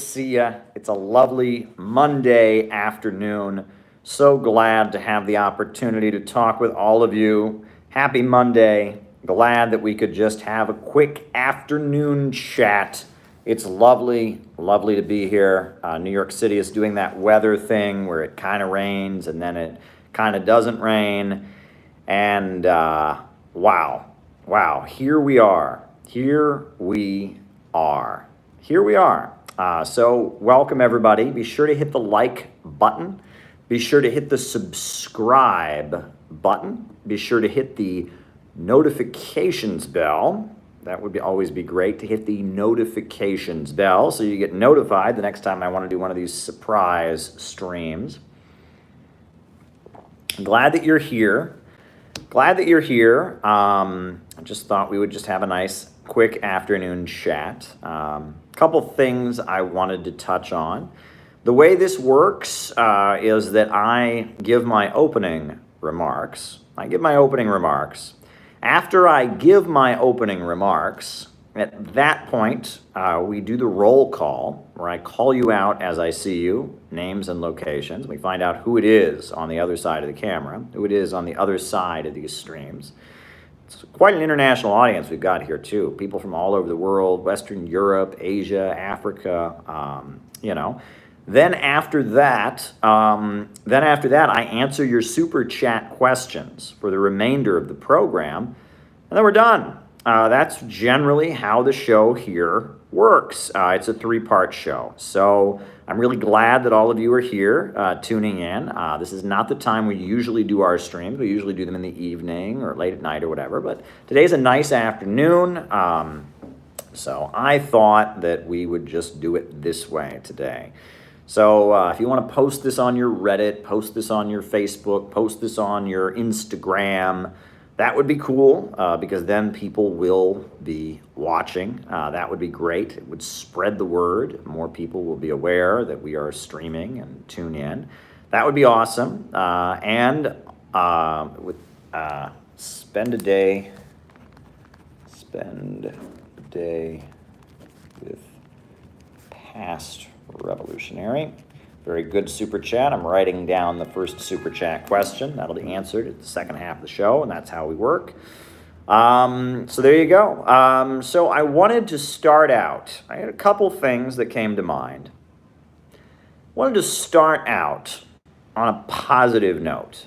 see you. It's a lovely Monday afternoon. So glad to have the opportunity to talk with all of you. Happy Monday. Glad that we could just have a quick afternoon chat. It's lovely to be here. New York City is doing that weather thing where it kind of rains and then it kind of doesn't rain. And wow, here we are. So welcome everybody. Be sure to hit the like button. Be sure to hit the subscribe button. Be sure to hit the notifications bell. That would always be great to hit the notifications bell so you get notified the next time I want to do one of these surprise streams. I'm glad that you're here. I just thought we would just have a nice quick afternoon chat. Couple things I wanted to touch on. The way this works is that I give my opening remarks. After I give my opening remarks, at that point, we do the roll call, where I call you out as I see you, names and locations. We find out who it is on the other side of the camera, who it is on the other side of these streams. It's quite an international audience we've got here too. People from all over the world, Western Europe, Asia, Africa, Then after that, I answer your super chat questions for the remainder of the program, and then we're done. That's generally how the show here works. It's a three-part show. So I'm really glad that all of you are here tuning in. This is not the time we usually do our streams. We usually do them in the evening or late at night or whatever. But today's a nice afternoon. So I thought that we would just do it this way today. So if you want to post this on your Reddit, post this on your Facebook, post this on your Instagram, that would be cool because then people will be watching. That would be great. It would spread the word. More people will be aware that we are streaming and tune in. That would be awesome. Spend a day with past revolutionary. Very good super chat. I'm writing down the first super chat question. That'll be answered at the second half of the show, and that's how we work. So there you go. So I wanted to start out. I had a couple things that came to mind. I wanted to start out on a positive note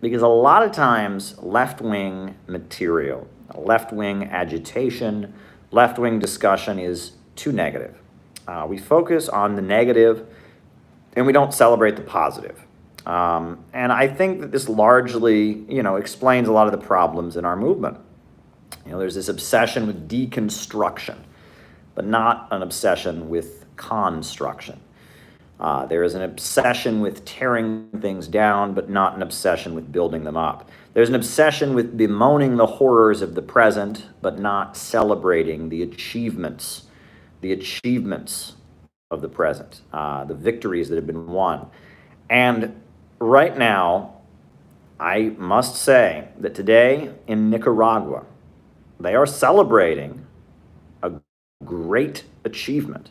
because a lot of times left-wing material, left-wing agitation, left-wing discussion is too negative. We focus on the negative and we don't celebrate the positive. And I think that this largely, explains a lot of the problems in our movement. There's this obsession with deconstruction, but not an obsession with construction. There is an obsession with tearing things down, but not an obsession with building them up. There's an obsession with bemoaning the horrors of the present, but not celebrating the achievements of the present, the victories that have been won. And right now, I must say that today in Nicaragua, they are celebrating a great achievement,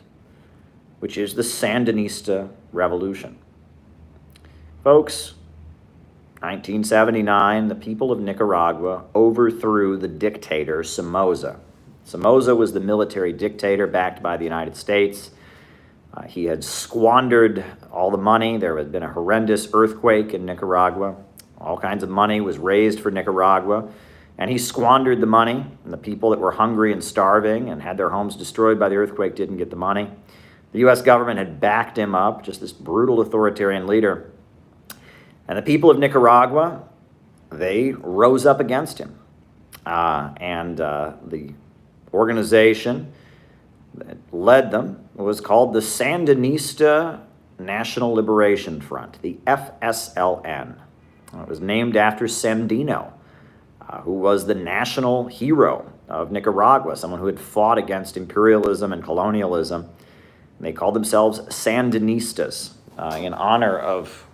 which is the Sandinista revolution. Folks, 1979, the people of Nicaragua overthrew the dictator Somoza. Somoza was the military dictator backed by the United States. He had squandered all the money. There had been a horrendous earthquake in Nicaragua. All kinds of money was raised for Nicaragua. And he squandered the money. And the people that were hungry and starving and had their homes destroyed by the earthquake didn't get the money. The U.S. government had backed him up, just this brutal authoritarian leader. And the people of Nicaragua, they rose up against him. The organization that led them was called the Sandinista National Liberation Front, the FSLN. It was named after Sandino, who was the national hero of Nicaragua, someone who had fought against imperialism and colonialism. And they called themselves Sandinistas in honor of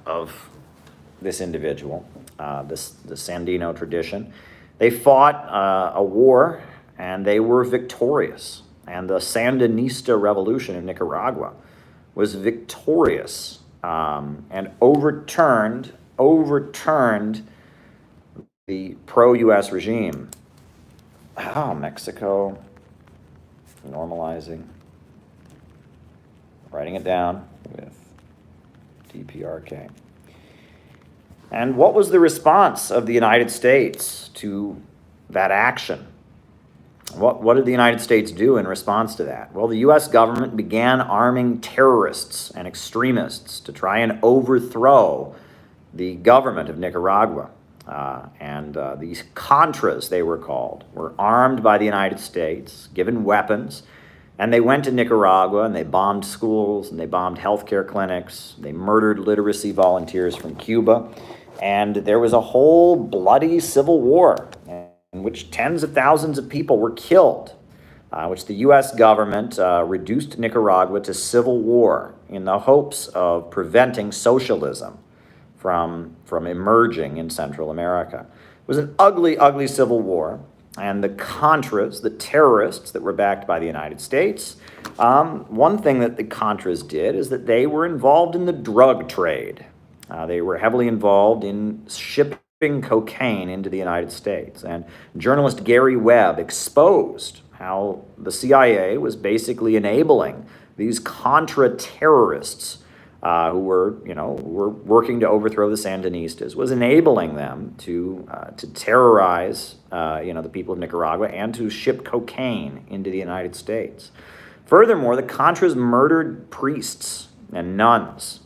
this individual, the Sandino tradition. They fought a war and they were victorious. And the Sandinista revolution in Nicaragua was victorious and overturned the pro-U.S. regime. Mexico, normalizing, writing it down with DPRK. And what was the response of the United States to that action? What did the United States do in response to that? Well, the U.S. government began arming terrorists and extremists to try and overthrow the government of Nicaragua. These Contras, they were called, were armed by the United States, given weapons, and they went to Nicaragua and they bombed schools and they bombed healthcare clinics. They murdered literacy volunteers from Cuba. And there was a whole bloody civil war in which tens of thousands of people were killed, which the U.S. government reduced Nicaragua to civil war in the hopes of preventing socialism from emerging in Central America. It was an ugly, ugly civil war, and the Contras, the terrorists that were backed by the United States, one thing that the Contras did is that they were involved in the drug trade. They were heavily involved in shipping cocaine into the United States. And journalist Gary Webb exposed how the CIA was basically enabling these Contra terrorists who were working to overthrow the Sandinistas, was enabling them to terrorize, the people of Nicaragua and to ship cocaine into the United States. Furthermore, the Contras murdered priests and nuns.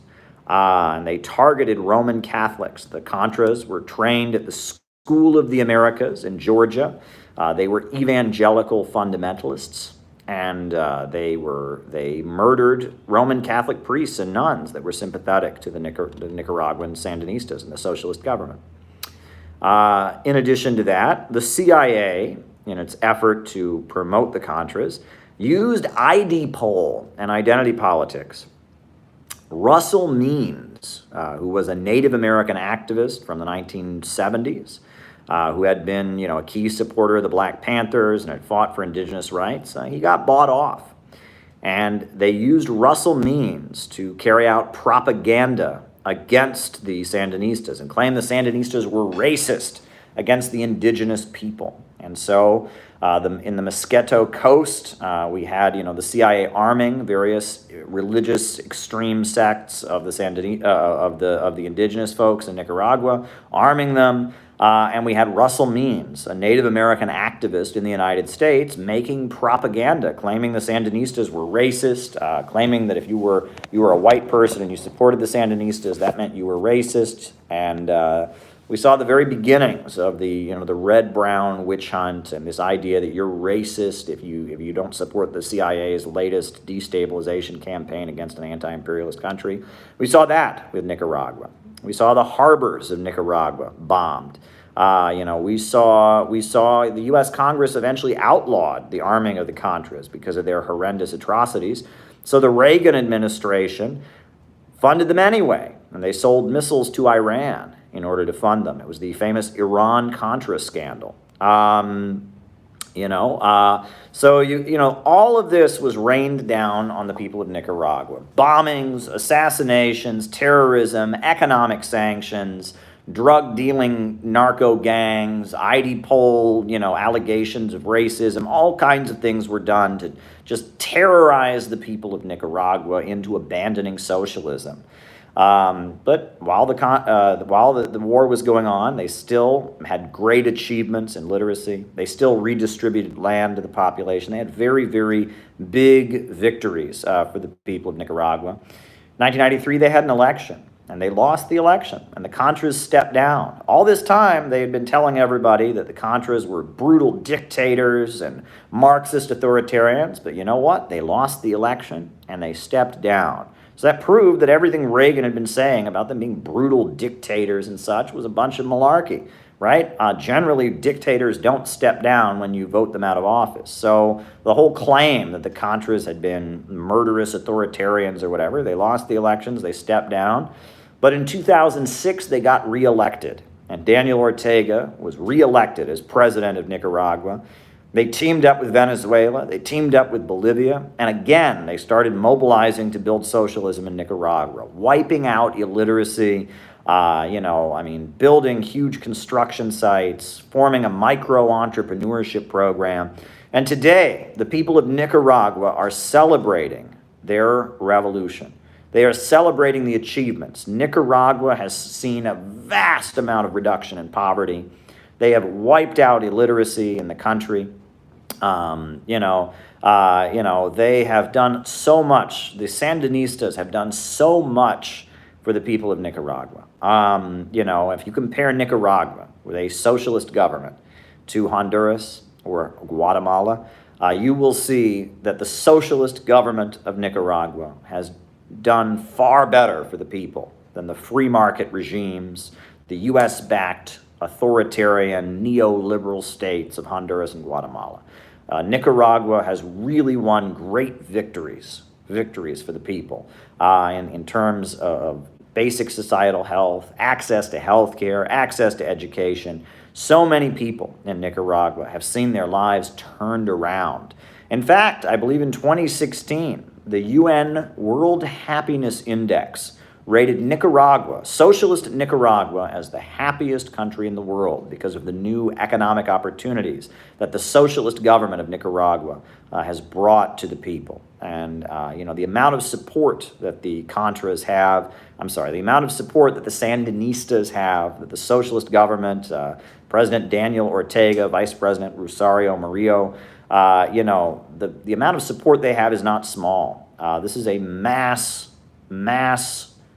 And they targeted Roman Catholics. The Contras were trained at the School of the Americas in Georgia. They were evangelical fundamentalists, and they murdered Roman Catholic priests and nuns that were sympathetic to the Nicaraguan Sandinistas and the socialist government. In addition to that, the CIA, in its effort to promote the Contras, used ID poll and identity politics. Russell Means, who was a Native American activist from the 1970s, who had been, a key supporter of the Black Panthers and had fought for indigenous rights, he got bought off. And they used Russell Means to carry out propaganda against the Sandinistas and claim the Sandinistas were racist against the indigenous people. And so in the Mosquito Coast, we had, the CIA arming various religious extreme sects of the of the indigenous folks in Nicaragua, arming them. And we had Russell Means, a Native American activist in the United States, making propaganda, claiming the Sandinistas were racist, claiming that if you were a white person and you supported the Sandinistas, that meant you were racist. And we saw the very beginnings of the red-brown witch hunt and this idea that you're racist if you don't support the CIA's latest destabilization campaign against an anti-imperialist country. We saw that with Nicaragua. We saw the harbors of Nicaragua bombed. We saw the U.S. Congress eventually outlawed the arming of the Contras because of their horrendous atrocities. So the Reagan administration funded them anyway, and they sold missiles to Iran in order to fund them. It was the famous Iran-Contra scandal. All of this was rained down on the people of Nicaragua. Bombings, assassinations, terrorism, economic sanctions, drug dealing narco gangs, ID poll, allegations of racism, all kinds of things were done to just terrorize the people of Nicaragua into abandoning socialism. But while the war was going on, they still had great achievements in literacy. They still redistributed land to the population. They had very, very big victories for the people of Nicaragua. In 1993, they had an election, and they lost the election, and the Contras stepped down. All this time, they had been telling everybody that the Contras were brutal dictators and Marxist authoritarians, but you know what? They lost the election, and they stepped down. So that proved that everything Reagan had been saying about them being brutal dictators and such was a bunch of malarkey, right? Generally, dictators don't step down when you vote them out of office. So the whole claim that the Contras had been murderous authoritarians or whatever, they lost the elections, they stepped down. But in 2006, they got reelected. And Daniel Ortega was reelected as president of Nicaragua. They teamed up with Venezuela, they teamed up with Bolivia, and again, they started mobilizing to build socialism in Nicaragua, wiping out illiteracy, building huge construction sites, forming a micro-entrepreneurship program. And today, the people of Nicaragua are celebrating their revolution. They are celebrating the achievements. Nicaragua has seen a vast amount of reduction in poverty. They have wiped out illiteracy in the country. They have done so much. The Sandinistas have done so much for the people of Nicaragua. If you compare Nicaragua with a socialist government to Honduras or Guatemala, you will see that the socialist government of Nicaragua has done far better for the people than the free market regimes, the US-backed authoritarian neoliberal states of Honduras and Guatemala. Nicaragua has really won great victories for the people in terms of basic societal health, access to health care, access to education. So many people in Nicaragua have seen their lives turned around. In fact, I believe in 2016, the UN World Happiness Index rated Nicaragua, socialist Nicaragua, as the happiest country in the world because of the new economic opportunities that the socialist government of Nicaragua has brought to the people. And, the amount of support that the Contras have, the amount of support that the Sandinistas have, that the socialist government, President Daniel Ortega, Vice President Rosario Murillo, the amount of support they have is not small. This is a mass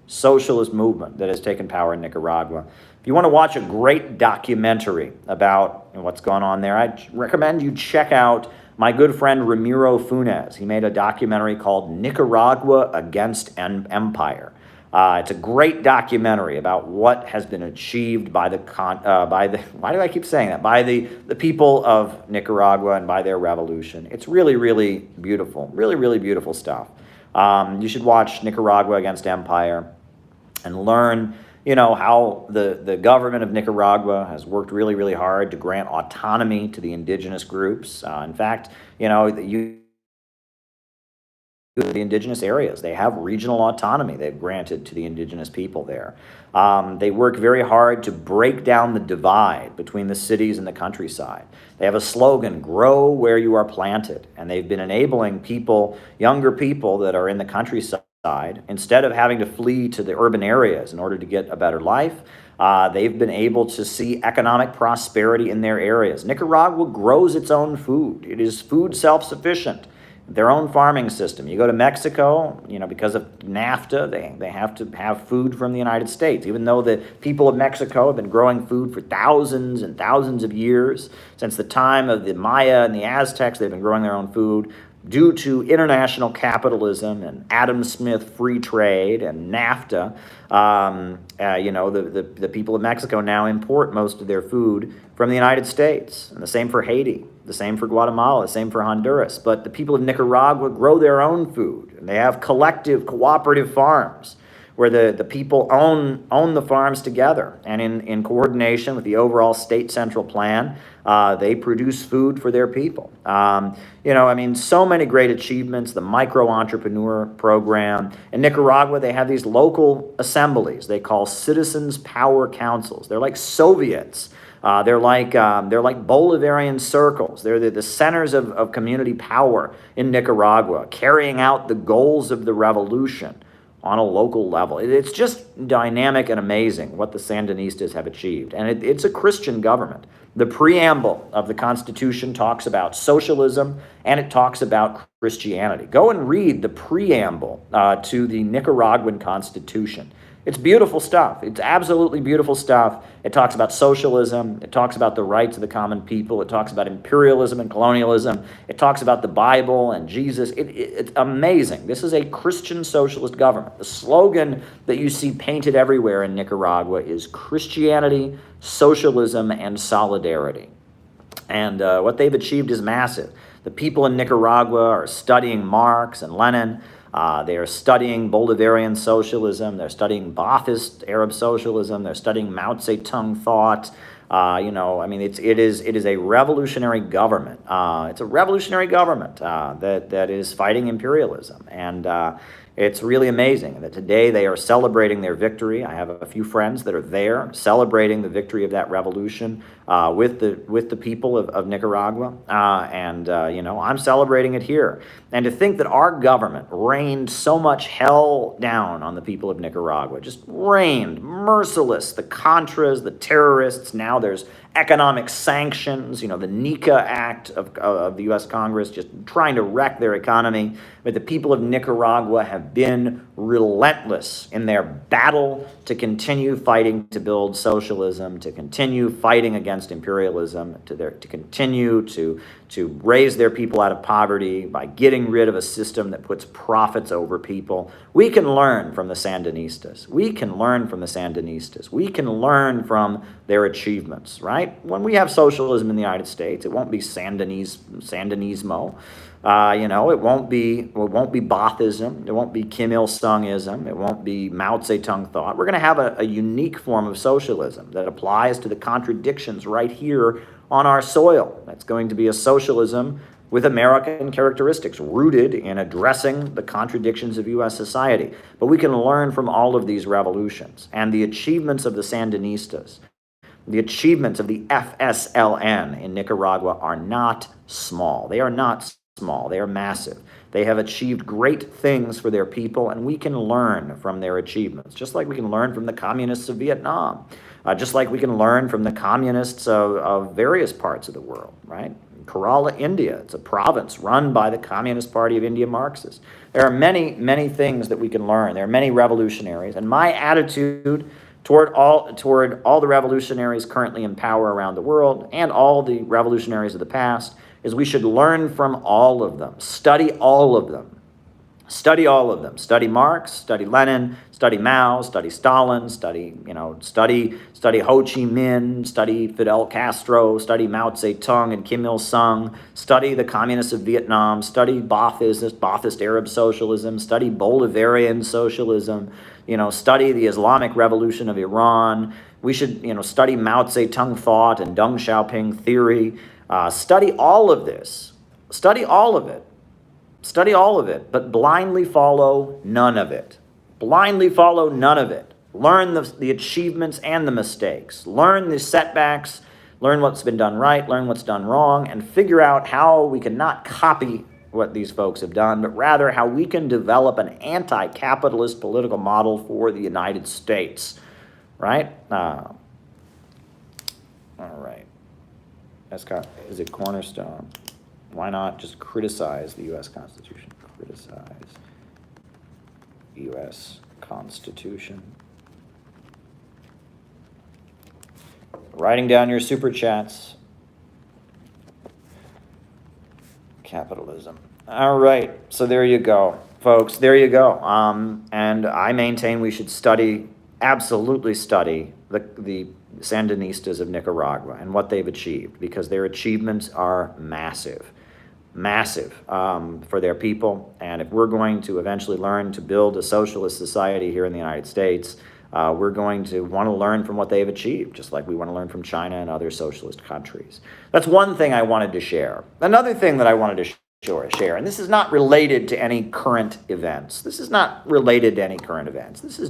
socialist movement that has taken power in Nicaragua. If you want to watch a great documentary about what's going on there, I recommend you check out my good friend Ramiro Funes. He made a documentary called Nicaragua Against Empire. It's a great documentary about what has been achieved by the people of Nicaragua and by their revolution. It's really, really beautiful, really, really beautiful stuff. You should watch Nicaragua Against Empire and learn, how the government of Nicaragua has worked really, really hard to grant autonomy to the indigenous groups. In fact, the indigenous areas, they have regional autonomy they've granted to the indigenous people there. They work very hard to break down the divide between the cities and the countryside. They have a slogan, grow where you are planted, and they've been enabling people, younger people that are in the countryside, instead of having to flee to the urban areas in order to get a better life, they've been able to see economic prosperity in their areas. Nicaragua grows its own food. It is food self-sufficient. Their own farming system. You go to Mexico, because of NAFTA, they have to have food from the United States, even though the people of Mexico have been growing food for thousands and thousands of years. Since the time of the Maya and the Aztecs, they've been growing their own food. Due to international capitalism and Adam Smith free trade and NAFTA, the people of Mexico now import most of their food from the United States. And the same for Haiti, the same for Guatemala, the same for Honduras. But the people of Nicaragua grow their own food. And they have collective, cooperative farms where the people own the farms together. And in coordination with the overall state central plan, they produce food for their people. So many great achievements, the micro-entrepreneur program. In Nicaragua, they have these local assemblies they call citizens' power councils. They're like Soviets. They're like Bolivarian circles. They're the centers of community power in Nicaragua, carrying out the goals of the revolution on a local level. It's just dynamic and amazing what the Sandinistas have achieved. And it's a Christian government. The preamble of the Constitution talks about socialism and it talks about Christianity. Go and read the preamble to the Nicaraguan Constitution. It's beautiful stuff. It's absolutely beautiful stuff. It talks about socialism. It talks about the rights of the common people. It talks about imperialism and colonialism. It talks about the Bible and Jesus. It's amazing. This is a Christian socialist government. The slogan that you see painted everywhere in Nicaragua is Christianity, socialism, and solidarity. And what they've achieved is massive. The people in Nicaragua are studying Marx and Lenin. They are studying Bolivarian socialism. They're studying Ba'athist Arab socialism. They're studying Mao Zedong thought. I mean, it is a revolutionary government. It's a revolutionary government that is fighting imperialism, and it's really amazing that today they are celebrating their victory. I have a few friends that are there celebrating the victory of that revolution with the people of Nicaragua, and I'm celebrating it here. And to think that our government rained so much hell down on the people of Nicaragua, just rained, merciless, the Contras, the terrorists. Now there's economic sanctions, the NICA Act of the U.S. Congress, just trying to wreck their economy. But the people of Nicaragua have been relentless in their battle to continue fighting to build socialism, to continue fighting against imperialism, to continue to raise their people out of poverty by getting rid of a system that puts profits over people. We can learn from the Sandinistas. We can learn from the Sandinistas. We can learn from their achievements, right? When we have socialism in the United States, it won't be Sandinismo. It won't be Baathism. It won't be Kim Il-sung-ism. It won't be Mao Zedong thought. We're going to have a unique form of socialism that applies to the contradictions right here on our soil. That's going to be a socialism with American characteristics, rooted in addressing the contradictions of U.S. society. But we can learn from all of these revolutions and the achievements of the Sandinistas. The achievements of the FSLN in Nicaragua are not small. They are not small. They are massive. They have achieved great things for their people, and we can learn from their achievements, just like we can learn from the communists of Vietnam, just like we can learn from the communists of various parts of the world, right? Kerala, India, it's a province run by the Communist Party of India Marxists. There are many, many things that we can learn. There are many revolutionaries, and my attitude toward all the revolutionaries currently in power around the world and all the revolutionaries of the past is we should learn from all of them, study all of them. Study all of them. Study Marx, study Lenin, study Mao, study Stalin, study Ho Chi Minh, study Fidel Castro, study Mao Zedong and Kim Il-sung, study the communists of Vietnam, study Baathist Arab socialism, study Bolivarian socialism, study the Islamic Revolution of Iran. We should, study Mao Zedong thought and Deng Xiaoping theory. Study all of this. Study all of it. Study all of it, but blindly follow none of it. Blindly follow none of it. Learn the achievements and the mistakes. Learn the setbacks. Learn what's been done right. Learn what's done wrong. And figure out how we can not copy what these folks have done, but rather how we can develop an anti-capitalist political model for the United States. Right? All right. Is it cornerstone? Why not just criticize the U.S. Constitution? Criticize U.S. Constitution. Writing down your super chats. Capitalism. All right, so there you go, folks. There you go. And I maintain we should absolutely study the Sandinistas of Nicaragua and what they've achieved, because their achievements are massive for their people. And if we're going to eventually learn to build a socialist society here in the United States, we're going to want to learn from what they've achieved, just like we want to learn from China and other socialist countries. That's one thing I wanted to share. Another thing that I wanted to share, and this is not related to any current events. This is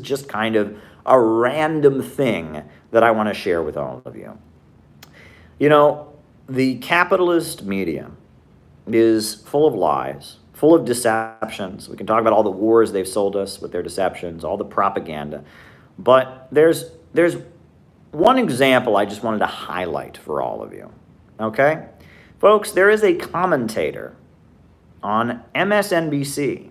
just kind of a random thing that I want to share with all of you. The capitalist media is full of lies, full of deceptions. We can talk about all the wars they've sold us with their deceptions, all the propaganda. But there's one example I just wanted to highlight for all of you, okay? Folks, there is a commentator on MSNBC,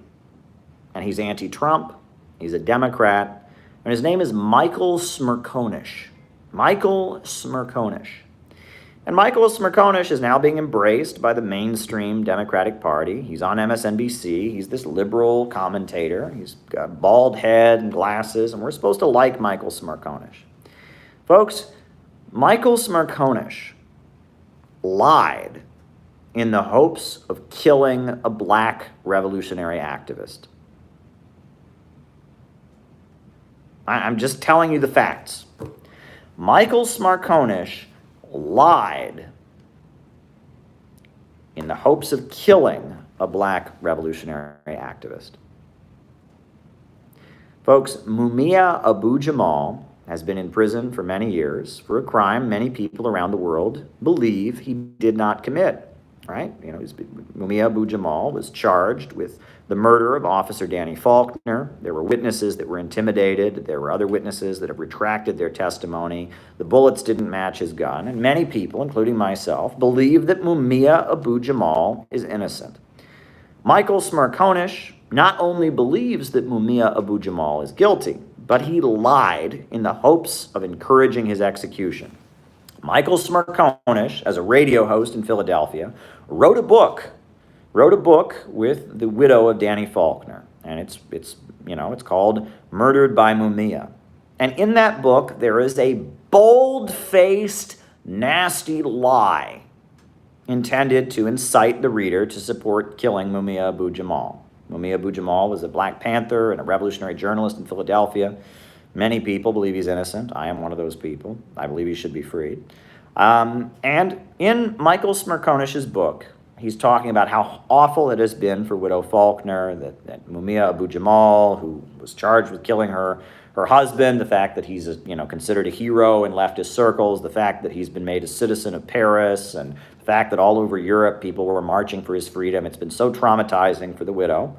and he's anti-Trump, he's a Democrat, and his name is Michael Smerconish. Michael Smerconish. And Michael Smerconish is now being embraced by the mainstream Democratic Party. He's on MSNBC. He's this liberal commentator. He's got a bald head and glasses, and we're supposed to like Michael Smerconish. Folks, Michael Smerconish lied in the hopes of killing a black revolutionary activist. I'm just telling you the facts. Michael Smerconish lied in the hopes of killing a black revolutionary activist. Folks, Mumia Abu-Jamal has been in prison for many years for a crime many people around the world believe he did not commit, right? Mumia Abu-Jamal was charged with the murder of Officer Danny Faulkner. There were witnesses that were intimidated. There were other witnesses that have retracted their testimony. The bullets didn't match his gun. And many people, including myself, believe that Mumia Abu-Jamal is innocent. Michael Smerconish not only believes that Mumia Abu-Jamal is guilty, but he lied in the hopes of encouraging his execution. Michael Smerconish, as a radio host in Philadelphia, wrote a book with the widow of Danny Faulkner, and it's called Murdered by Mumia. And in that book, there is a bold-faced, nasty lie intended to incite the reader to support killing Mumia Abu-Jamal. Mumia Abu-Jamal was a Black Panther and a revolutionary journalist in Philadelphia. Many people believe he's innocent. I am one of those people. I believe he should be freed. And in Michael Smerconish's book, he's talking about how awful it has been for widow Faulkner, that Mumia Abu-Jamal, who was charged with killing her husband, the fact that he's considered a hero in leftist circles, the fact that he's been made a citizen of Paris, and the fact that all over Europe people were marching for his freedom. It's been so traumatizing for the widow.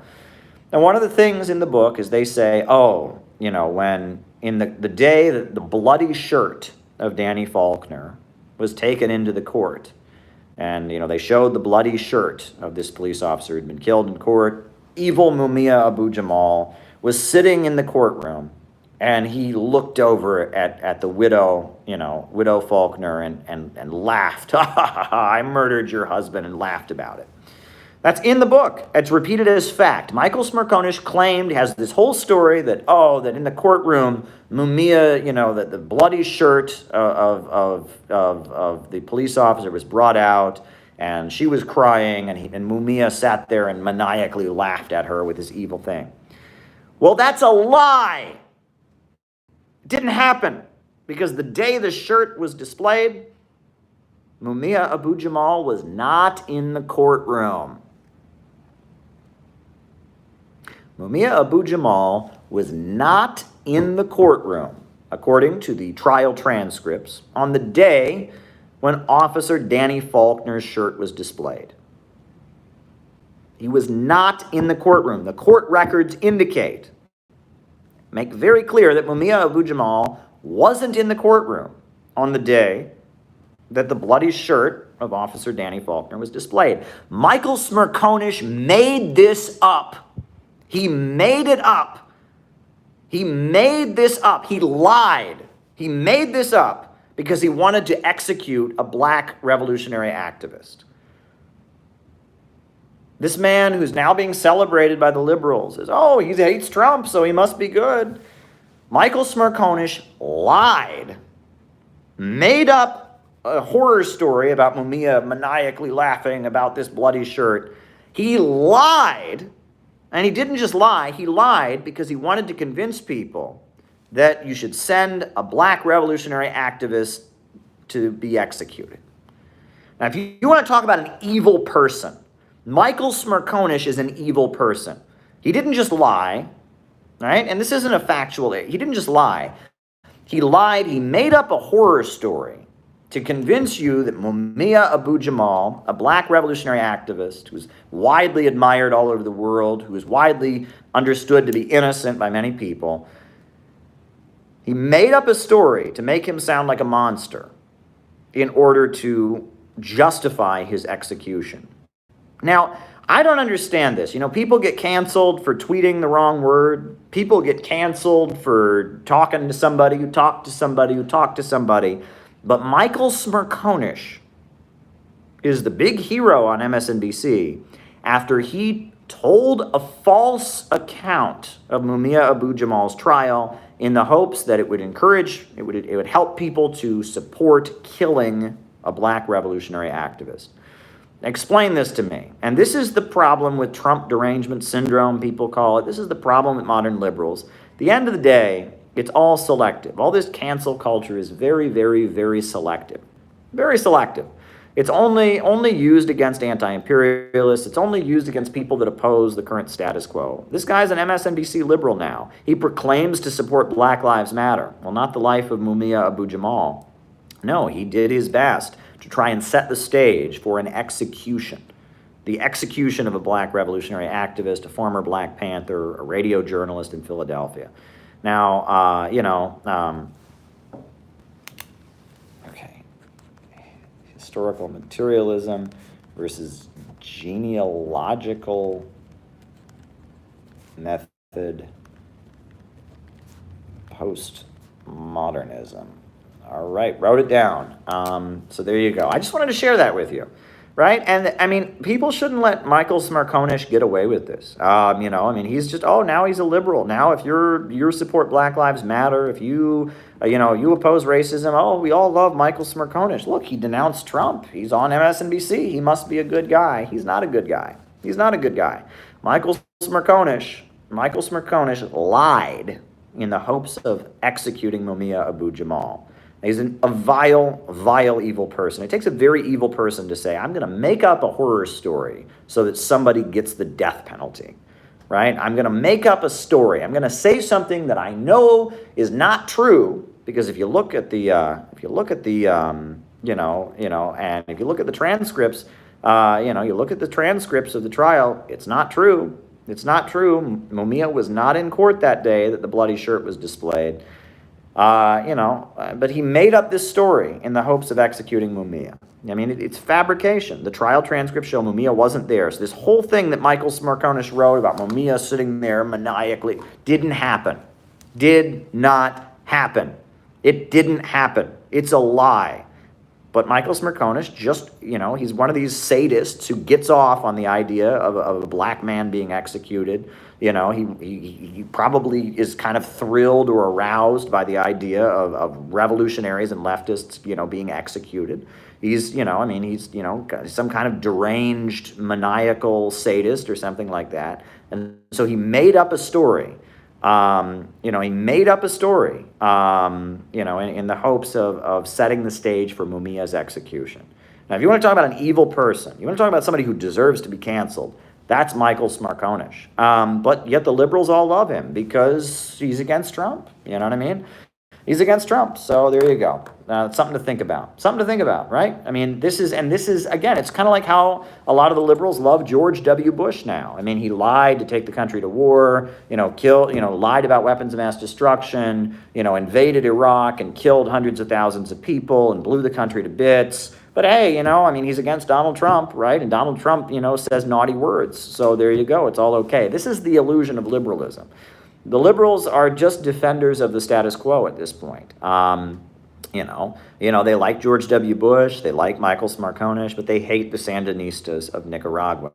And one of the things in the book is they say, when in the day that the bloody shirt of Danny Faulkner was taken into the court, and they showed the bloody shirt of this police officer who'd been killed in court, evil Mumia Abu-Jamal was sitting in the courtroom, and he looked over at the widow Faulkner and laughed. Ha ha ha, I murdered your husband, and laughed about it. That's in the book. It's repeated as fact. Michael Smerconish claimed, has this whole story that in the courtroom, Mumia, that the bloody shirt of the police officer was brought out, and she was crying, and Mumia sat there and maniacally laughed at her with this evil thing. Well, that's a lie. It didn't happen, because the day the shirt was displayed, Mumia Abu-Jamal was not in the courtroom. Mumia Abu-Jamal was not in the courtroom, according to the trial transcripts, on the day when Officer Danny Faulkner's shirt was displayed. He was not in the courtroom. The court records make very clear that Mumia Abu-Jamal wasn't in the courtroom on the day that the bloody shirt of Officer Danny Faulkner was displayed. Michael Smerconish made this up. He made it up. He made this up. He lied. He made this up because he wanted to execute a black revolutionary activist. This man, who's now being celebrated by the liberals, is, he hates Trump, so he must be good. Michael Smerconish lied, made up a horror story about Mumia maniacally laughing about this bloody shirt. He lied, and he didn't just lie, he lied because he wanted to convince people that you should send a black revolutionary activist to be executed. Now, if you want to talk about an evil person, Michael Smerconish is an evil person. He didn't just lie, right? And this isn't a factual, he didn't just lie. He lied, he made up a horror story to convince you that Mumia Abu-Jamal, a black revolutionary activist who's widely admired all over the world, who is widely understood to be innocent by many people, he made up a story to make him sound like a monster in order to justify his execution. Now, I don't understand this. People get canceled for tweeting the wrong word. People get canceled for talking to somebody who talked to somebody who talked to somebody. But Michael Smerconish is the big hero on MSNBC after he told a false account of Mumia Abu-Jamal's trial in the hopes that it would help people to support killing a black revolutionary activist. Explain this to me. And this is the problem with Trump derangement syndrome, people call it. This is the problem with modern liberals. At the end of the day, it's all selective. All this cancel culture is very, very, very selective. Very selective. It's only used against anti-imperialists. It's only used against people that oppose the current status quo. This guy's an MSNBC liberal now. He proclaims to support Black Lives Matter. Well, not the life of Mumia Abu-Jamal. No, he did his best to try and set the stage for an execution. The execution of a black revolutionary activist, a former Black Panther, a radio journalist in Philadelphia. Now, okay. Historical materialism versus genealogical method postmodernism. All right, wrote it down. So there you go. I just wanted to share that with you, right? And I mean, people shouldn't let Michael Smerconish get away with this. He's just, now he's a liberal. Now, if you support Black Lives Matter, if you oppose racism, we all love Michael Smerconish. Look, he denounced Trump. He's on MSNBC. He must be a good guy. He's not a good guy. He's not a good guy. Michael Smerconish lied in the hopes of executing Mumia Abu-Jamal. He's a vile, vile, evil person. It takes a very evil person to say, I'm going to make up a horror story so that somebody gets the death penalty, right? I'm going to make up a story. I'm going to say something that I know is not true, because if you look at the, and if you look at the transcripts, you look at the transcripts of the trial, it's not true. It's not true. Mumia was not in court that day that the bloody shirt was displayed. But he made up this story in the hopes of executing Mumia. I mean, it's fabrication. The trial transcripts show Mumia wasn't there. So this whole thing that Michael Smerconish wrote about Mumia sitting there maniacally didn't happen. Did not happen. It didn't happen. It's a lie. But Michael Smerconish just, he's one of these sadists who gets off on the idea of a black man being executed. He probably is kind of thrilled or aroused by the idea of revolutionaries and leftists, being executed. He's, he's some kind of deranged, maniacal sadist or something like that. And so he made up a story. In the hopes of setting the stage for Mumia's execution. Now, if you want to talk about an evil person, you want to talk about somebody who deserves to be canceled, that's Michael Smerconish. But yet the liberals all love him because he's against Trump. You know what I mean? He's against Trump. So there you go. It's something to think about. Something to think about, right? I mean, this is, again, it's kind of like how a lot of the liberals love George W. Bush now. I mean, he lied to take the country to war, lied about weapons of mass destruction, invaded Iraq and killed hundreds of thousands of people and blew the country to bits. But hey, he's against Donald Trump, right? And Donald Trump, says naughty words. So there you go. It's all okay. This is the illusion of liberalism. The liberals are just defenders of the status quo at this point. They like George W. Bush, they like Michael Smerconish, but they hate the Sandinistas of Nicaragua.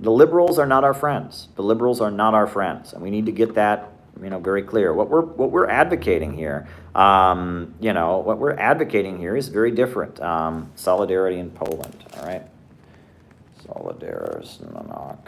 The liberals are not our friends. The liberals are not our friends, and we need to get that, very clear. What we're advocating here, is very different. Solidarity in Poland. All right, Solidarność.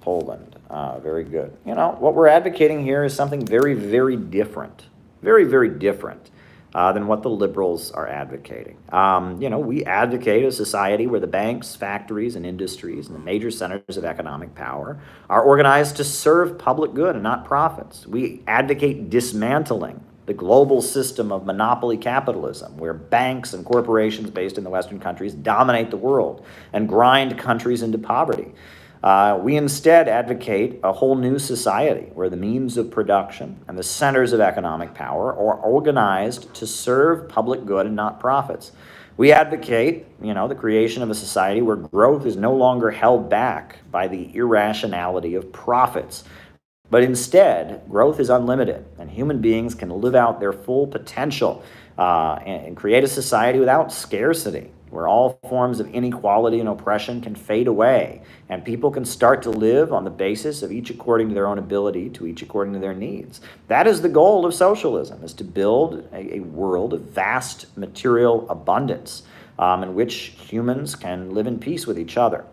Poland. Very good. What we're advocating here is something very, very different. Very, very different than what the liberals are advocating. We advocate a society where the banks, factories, and industries and the major centers of economic power are organized to serve public good and not profits. We advocate dismantling the global system of monopoly capitalism, where banks and corporations based in the Western countries dominate the world and grind countries into poverty. We instead advocate a whole new society where the means of production and the centers of economic power are organized to serve public good and not profits. We advocate, the creation of a society where growth is no longer held back by the irrationality of profits, but instead, growth is unlimited, and human beings can live out their full potential and create a society without scarcity, where all forms of inequality and oppression can fade away, and people can start to live on the basis of each according to their own ability, to each according to their needs. That is the goal of socialism, is to build a world of vast material abundance in which humans can live in peace with each other.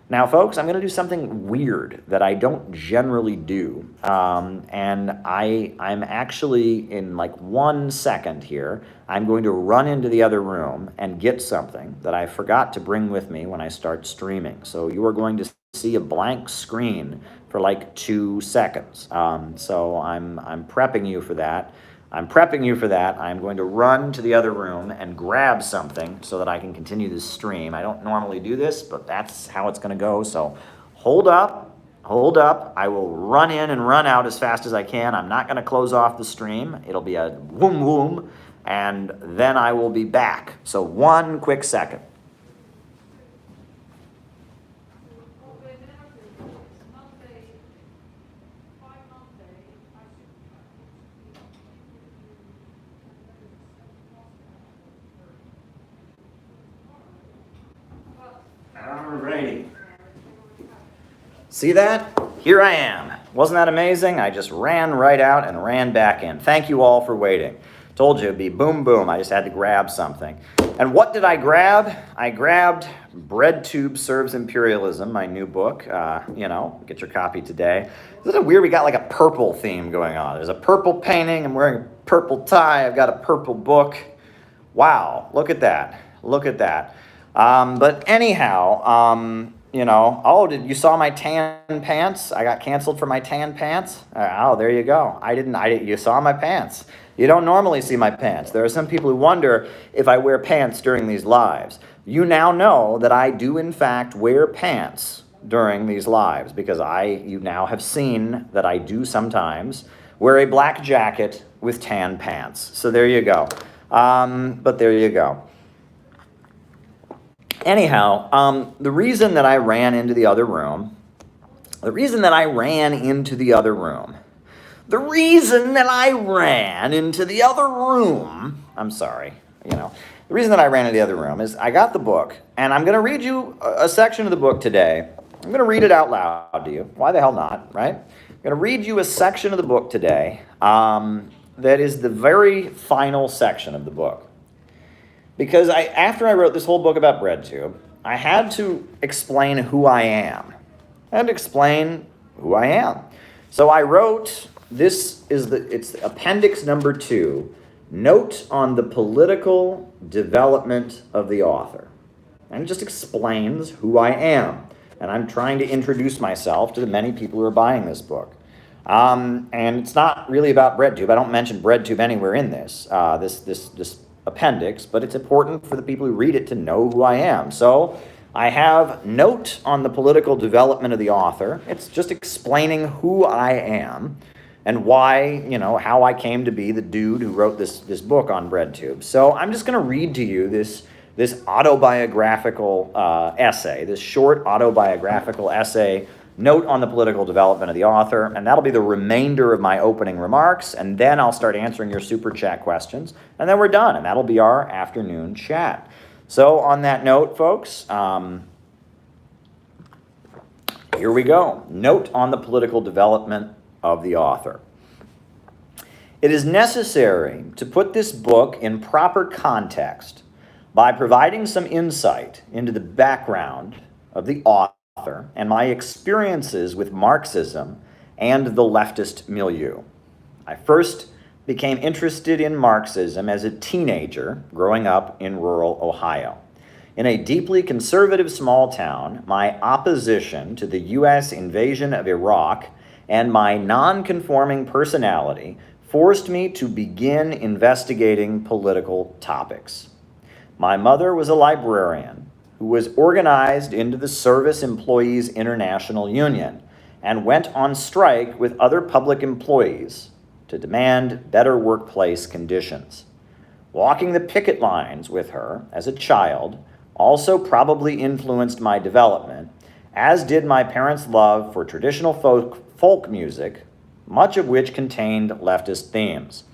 Now, folks, I'm going to do something weird that I don't generally do, and I'm actually, in like 1 second here, I'm going to run into the other room and get something that I forgot to bring with me when I start streaming. So you are going to see a blank screen for like 2 seconds. So I'm prepping you for that. I'm going to run to the other room and grab something so that I can continue this stream. I don't normally do this, but that's how it's going to go. So hold up. I will run in and run out as fast as I can. I'm not going to close off the stream. It'll be a whoom whoom, and then I will be back. So 1 quick second. Alrighty. See that? Here I am. Wasn't that amazing? I just ran right out and ran back in. Thank you all for waiting. Told you it'd be boom, boom. I just had to grab something. And what did I grab? I grabbed BreadTube Serves Imperialism, my new book. Get your copy today. Isn't it weird? We got like a purple theme going on. There's a purple painting. I'm wearing a purple tie. I've got a purple book. Wow, look at that. But anyhow, you saw my tan pants? I got canceled for my tan pants? Oh, there you go. You saw my pants. You don't normally see my pants. There are some people who wonder if I wear pants during these lives. You now know that I do in fact wear pants during these lives, because you now have seen that I do sometimes wear a black jacket with tan pants. So there you go. But there you go. Anyhow, the reason that I ran into the other room, I'm sorry, the reason that I ran into the other room is I got the book, and I'm going to read you a section of the book today. I'm going to read it out loud to you. Why the hell not, right? I'm going to read you a section of the book today that is the very final section of the book. Because after I wrote this whole book about BreadTube, I had to explain who I am. So I wrote, it's appendix number 2, note on the political development of the author. And it just explains who I am. And I'm trying to introduce myself to the many people who are buying this book. And it's not really about BreadTube. I don't mention BreadTube anywhere in this appendix, but it's important for the people who read it to know who I am. So I have note on the political development of the author. It's just explaining who I am and why, how I came to be the dude who wrote this book on BreadTube. So I'm just going to read to you this autobiographical essay, this short autobiographical essay, note on the political development of the author, and that'll be the remainder of my opening remarks, and then I'll start answering your super chat questions, and then we're done, and that'll be our afternoon chat. So on that note, folks, here we go. Note on the political development of the author. It is necessary to put this book in proper context by providing some insight into the background of the author and my experiences with Marxism and the leftist milieu. I first became interested in Marxism as a teenager growing up in rural Ohio. In a deeply conservative small town, my opposition to the U.S. invasion of Iraq and my non-conforming personality forced me to begin investigating political topics. My mother was a librarian who was organized into the Service Employees International Union and went on strike with other public employees to demand better workplace conditions. Walking the picket lines with her as a child also probably influenced my development, as did my parents' love for traditional folk music, much of which contained leftist themes.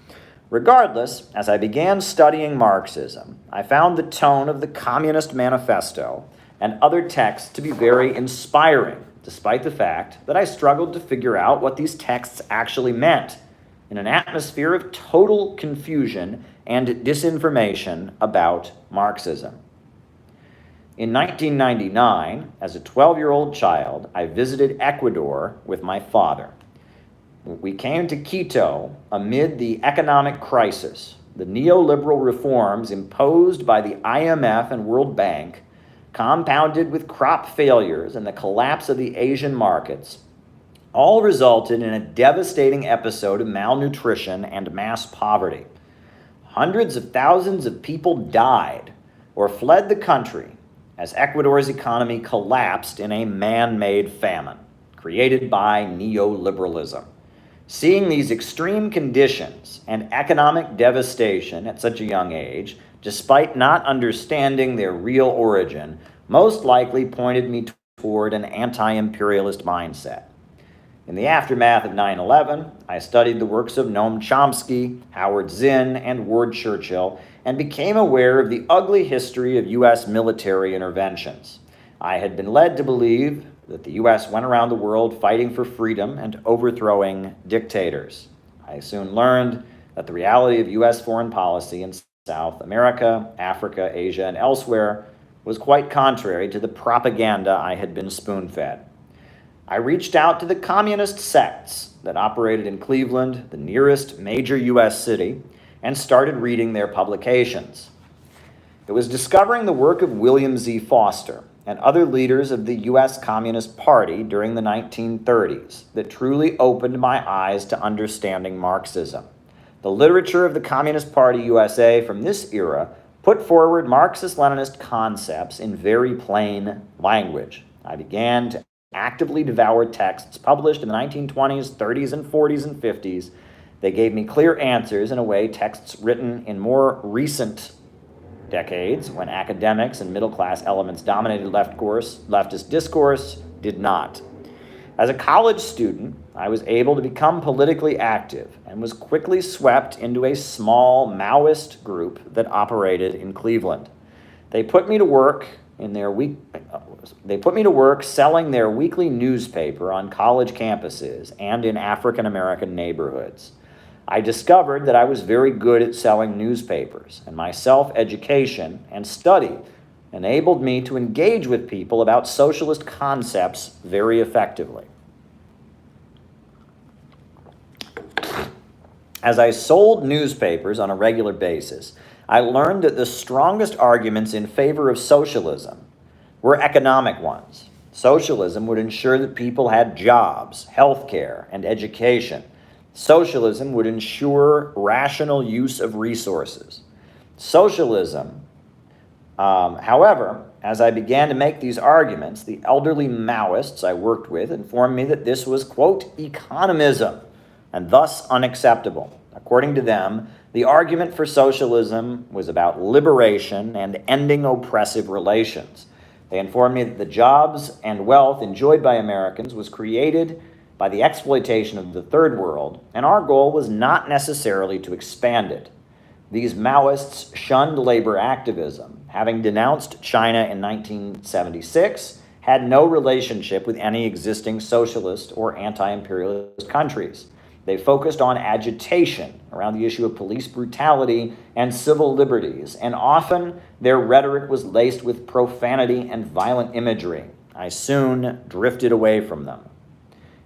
Regardless, as I began studying Marxism, I found the tone of the Communist Manifesto and other texts to be very inspiring, despite the fact that I struggled to figure out what these texts actually meant in an atmosphere of total confusion and disinformation about Marxism. In 1999, as a 12-year-old child, I visited Ecuador with my father. We came to Quito amid the economic crisis. The neoliberal reforms imposed by the IMF and World Bank, compounded with crop failures and the collapse of the Asian markets, all resulted in a devastating episode of malnutrition and mass poverty. Hundreds of thousands of people died or fled the country as Ecuador's economy collapsed in a man-made famine created by neoliberalism. Seeing these extreme conditions and economic devastation at such a young age, despite not understanding their real origin, most likely pointed me toward an anti-imperialist mindset. In the aftermath of 9/11, I studied the works of Noam Chomsky, Howard Zinn, and Ward Churchill, and became aware of the ugly history of U.S. military interventions. I had been led to believe that the U.S. went around the world fighting for freedom and overthrowing dictators. I soon learned that the reality of U.S. foreign policy in South America, Africa, Asia, and elsewhere was quite contrary to the propaganda I had been spoon-fed. I reached out to the communist sects that operated in Cleveland, the nearest major U.S. city, and started reading their publications. It was discovering the work of William Z. Foster and other leaders of the U.S. Communist Party during the 1930s that truly opened my eyes to understanding Marxism. The literature of the Communist Party USA from this era put forward Marxist-Leninist concepts in very plain language. I began to actively devour texts published in the 1920s, 30s, and 40s and 50s. They gave me clear answers in a way texts written in more recent decades, when academics and middle-class elements dominated leftist discourse, did not. As a college student, I was able to become politically active and was quickly swept into a small Maoist group that operated in Cleveland. They put me to work selling their weekly newspaper on college campuses and in African American neighborhoods. I discovered that I was very good at selling newspapers, and my self-education and study enabled me to engage with people about socialist concepts very effectively. As I sold newspapers on a regular basis, I learned that the strongest arguments in favor of socialism were economic ones. Socialism would ensure that people had jobs, health care, and education. Socialism would ensure rational use of resources. Socialism, however, as I began to make these arguments, the elderly Maoists I worked with informed me that this was, quote, economism, and thus unacceptable. According to them, the argument for socialism was about liberation and ending oppressive relations. They informed me that the jobs and wealth enjoyed by Americans was created by the exploitation of the third world, and our goal was not necessarily to expand it. These Maoists shunned labor activism, having denounced China in 1976, had no relationship with any existing socialist or anti-imperialist countries. They focused on agitation around the issue of police brutality and civil liberties, and often their rhetoric was laced with profanity and violent imagery. I soon drifted away from them.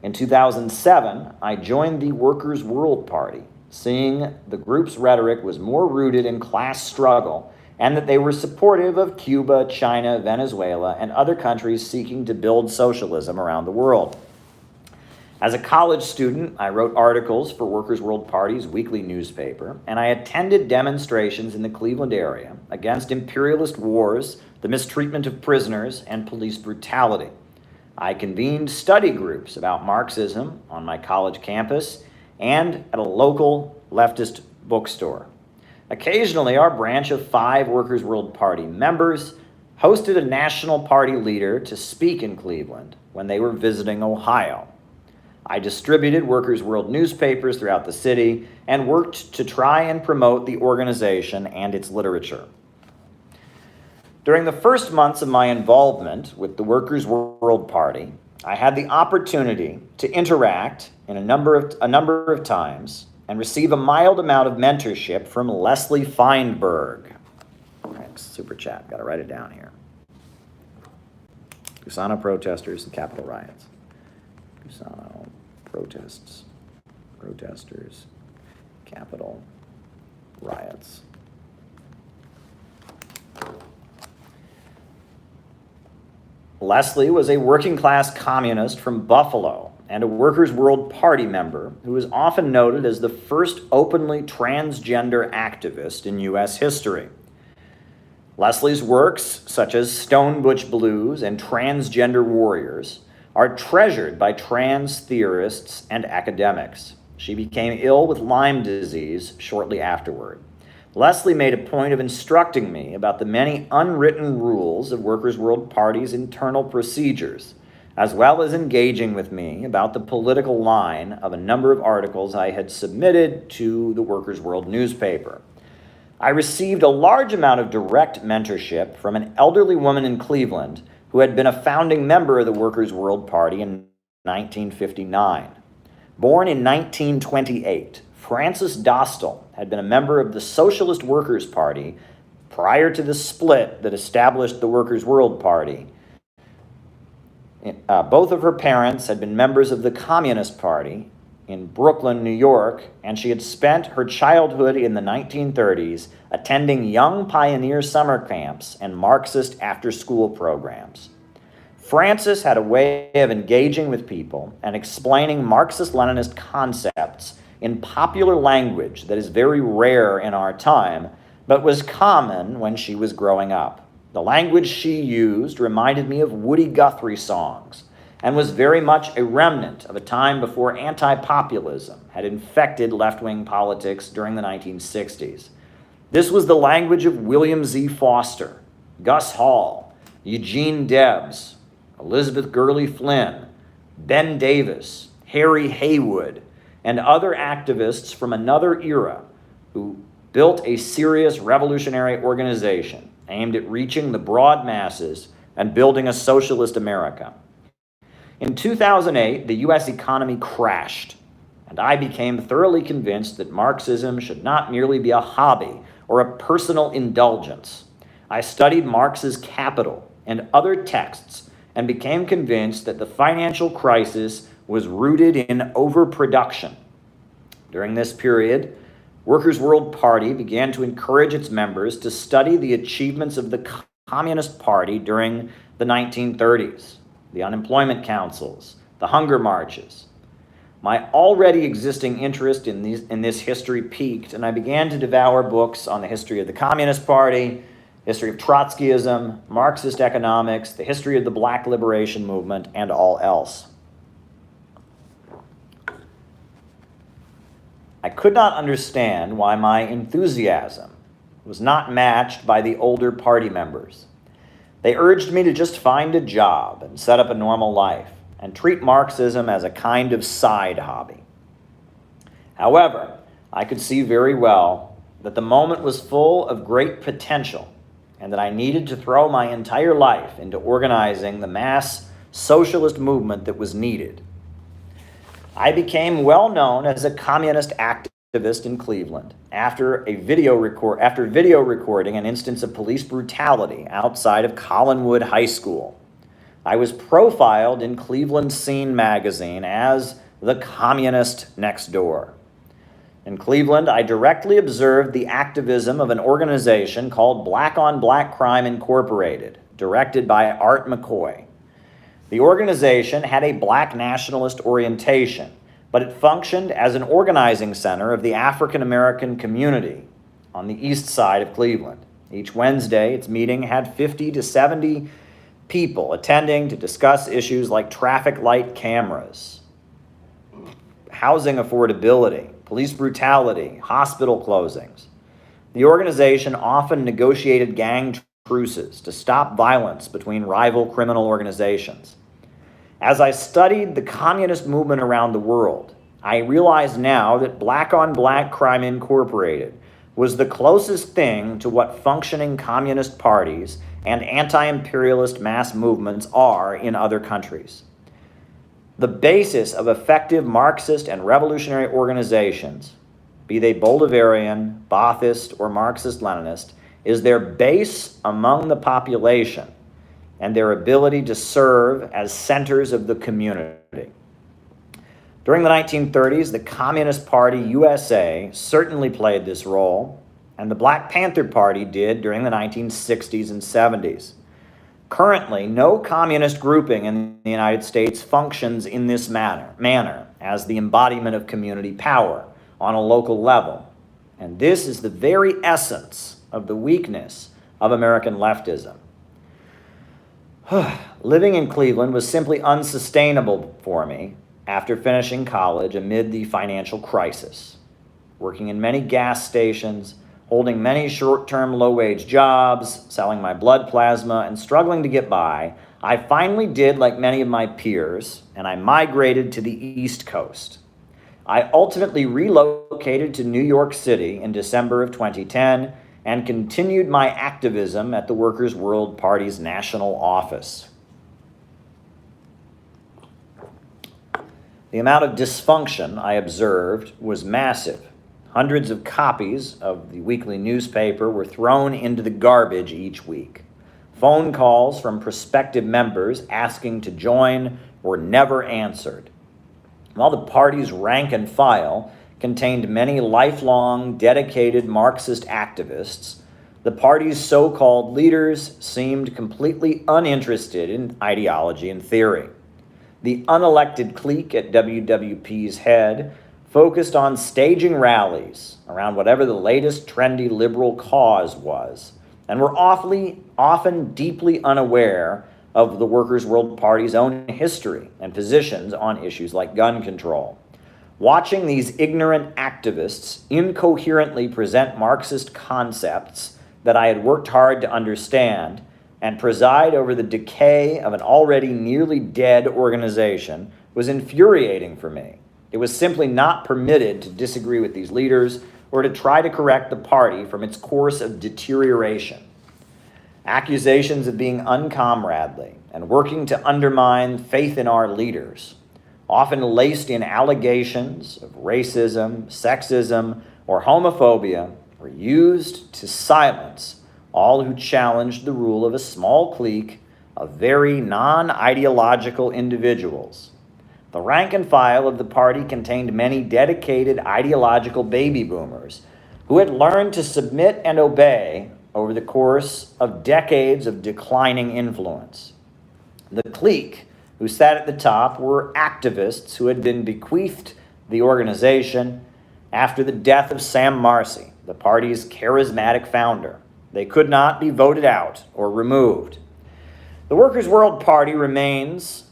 In 2007, I joined the Workers' World Party, seeing the group's rhetoric was more rooted in class struggle and that they were supportive of Cuba, China, Venezuela, and other countries seeking to build socialism around the world. As a college student, I wrote articles for Workers' World Party's weekly newspaper, and I attended demonstrations in the Cleveland area against imperialist wars, the mistreatment of prisoners, and police brutality. I convened study groups about Marxism on my college campus and at a local leftist bookstore. Occasionally, our branch of 5 Workers' World Party members hosted a national party leader to speak in Cleveland when they were visiting Ohio. I distributed Workers' World newspapers throughout the city and worked to try and promote the organization and its literature. During the first months of my involvement with the Workers' World Party, I had the opportunity to interact in a number of times and receive a mild amount of mentorship from Leslie Feinberg. Thanks, super chat, gotta write it down here. Gusano protesters and Capitol riots. Gusano protesters, Capitol riots. Leslie was a working-class communist from Buffalo and a Workers' World Party member who is often noted as the first openly transgender activist in U.S. history. Leslie's works, such as Stone Butch Blues and Transgender Warriors, are treasured by trans theorists and academics. She became ill with Lyme disease shortly afterward. Leslie made a point of instructing me about the many unwritten rules of Workers' World Party's internal procedures, as well as engaging with me about the political line of a number of articles I had submitted to the Workers' World newspaper. I received a large amount of direct mentorship from an elderly woman in Cleveland who had been a founding member of the Workers' World Party in 1959. Born in 1928, Frances Dostal had been a member of the Socialist Workers' Party prior to the split that established the Workers' World Party. Both of her parents had been members of the Communist Party in Brooklyn, New York, and she had spent her childhood in the 1930s attending young pioneer summer camps and Marxist after-school programs. Frances had a way of engaging with people and explaining Marxist-Leninist concepts in popular language that is very rare in our time, but was common when she was growing up. The language she used reminded me of Woody Guthrie songs and was very much a remnant of a time before anti-populism had infected left-wing politics during the 1960s. This was the language of William Z. Foster, Gus Hall, Eugene Debs, Elizabeth Gurley Flynn, Ben Davis, Harry Haywood, and other activists from another era who built a serious revolutionary organization aimed at reaching the broad masses and building a socialist America. In 2008, the U.S. economy crashed, and I became thoroughly convinced that Marxism should not merely be a hobby or a personal indulgence. I studied Marx's Capital and other texts and became convinced that the financial crisis was rooted in overproduction. During this period, Workers' World Party began to encourage its members to study the achievements of the Communist Party during the 1930s, the unemployment councils, the hunger marches. My already existing interest in this history peaked, and I began to devour books on the history of the Communist Party, history of Trotskyism, Marxist economics, the history of the Black Liberation Movement, and all else. I could not understand why my enthusiasm was not matched by the older party members. They urged me to just find a job and set up a normal life and treat Marxism as a kind of side hobby. However, I could see very well that the moment was full of great potential and that I needed to throw my entire life into organizing the mass socialist movement that was needed. I became well known as a communist activist in Cleveland after video recording an instance of police brutality outside of Collinwood High School. I was profiled in Cleveland Scene magazine as the communist next door. In Cleveland, I directly observed the activism of an organization called Black on Black Crime Incorporated, directed by Art McCoy. The organization had a black nationalist orientation, but it functioned as an organizing center of the African American community on the east side of Cleveland. Each Wednesday, its meeting had 50 to 70 people attending to discuss issues like traffic light cameras, housing affordability, police brutality, hospital closings. The organization often negotiated gang truces to stop violence between rival criminal organizations. As I studied the communist movement around the world, I realize now that Black on Black Crime Incorporated was the closest thing to what functioning communist parties and anti-imperialist mass movements are in other countries. The basis of effective Marxist and revolutionary organizations, be they Bolivarian, Ba'athist, or Marxist-Leninist, is their base among the population and their ability to serve as centers of the community. During the 1930s, the Communist Party USA certainly played this role, and the Black Panther Party did during the 1960s and 70s. Currently, no communist grouping in the United States functions in this manner as the embodiment of community power on a local level. And this is the very essence of the weakness of American leftism. Living in Cleveland was simply unsustainable for me after finishing college amid the financial crisis. Working in many gas stations, holding many short-term low-wage jobs, selling my blood plasma, and struggling to get by, I finally did like many of my peers, and I migrated to the East Coast. I ultimately relocated to New York City in December of 2010 and continued my activism at the Workers' World Party's national office. The amount of dysfunction I observed was massive. Hundreds of copies of the weekly newspaper were thrown into the garbage each week. Phone calls from prospective members asking to join were never answered. While the party's rank and file contained many lifelong, dedicated Marxist activists, the party's so-called leaders seemed completely uninterested in ideology and theory. The unelected clique at WWP's head focused on staging rallies around whatever the latest trendy liberal cause was, and were often deeply unaware of the Workers' World Party's own history and positions on issues like gun control. Watching these ignorant activists incoherently present Marxist concepts that I had worked hard to understand and preside over the decay of an already nearly dead organization was infuriating for me. It was simply not permitted to disagree with these leaders or to try to correct the party from its course of deterioration. Accusations of being uncomradely and working to undermine faith in our leaders, often laced in allegations of racism, sexism, or homophobia, were used to silence all who challenged the rule of a small clique of very non-ideological individuals. The rank and file of the party contained many dedicated ideological baby boomers who had learned to submit and obey over the course of decades of declining influence. The clique who sat at the top were activists who had been bequeathed the organization after the death of Sam Marcy, the party's charismatic founder. They could not be voted out or removed. The Workers' World Party remains,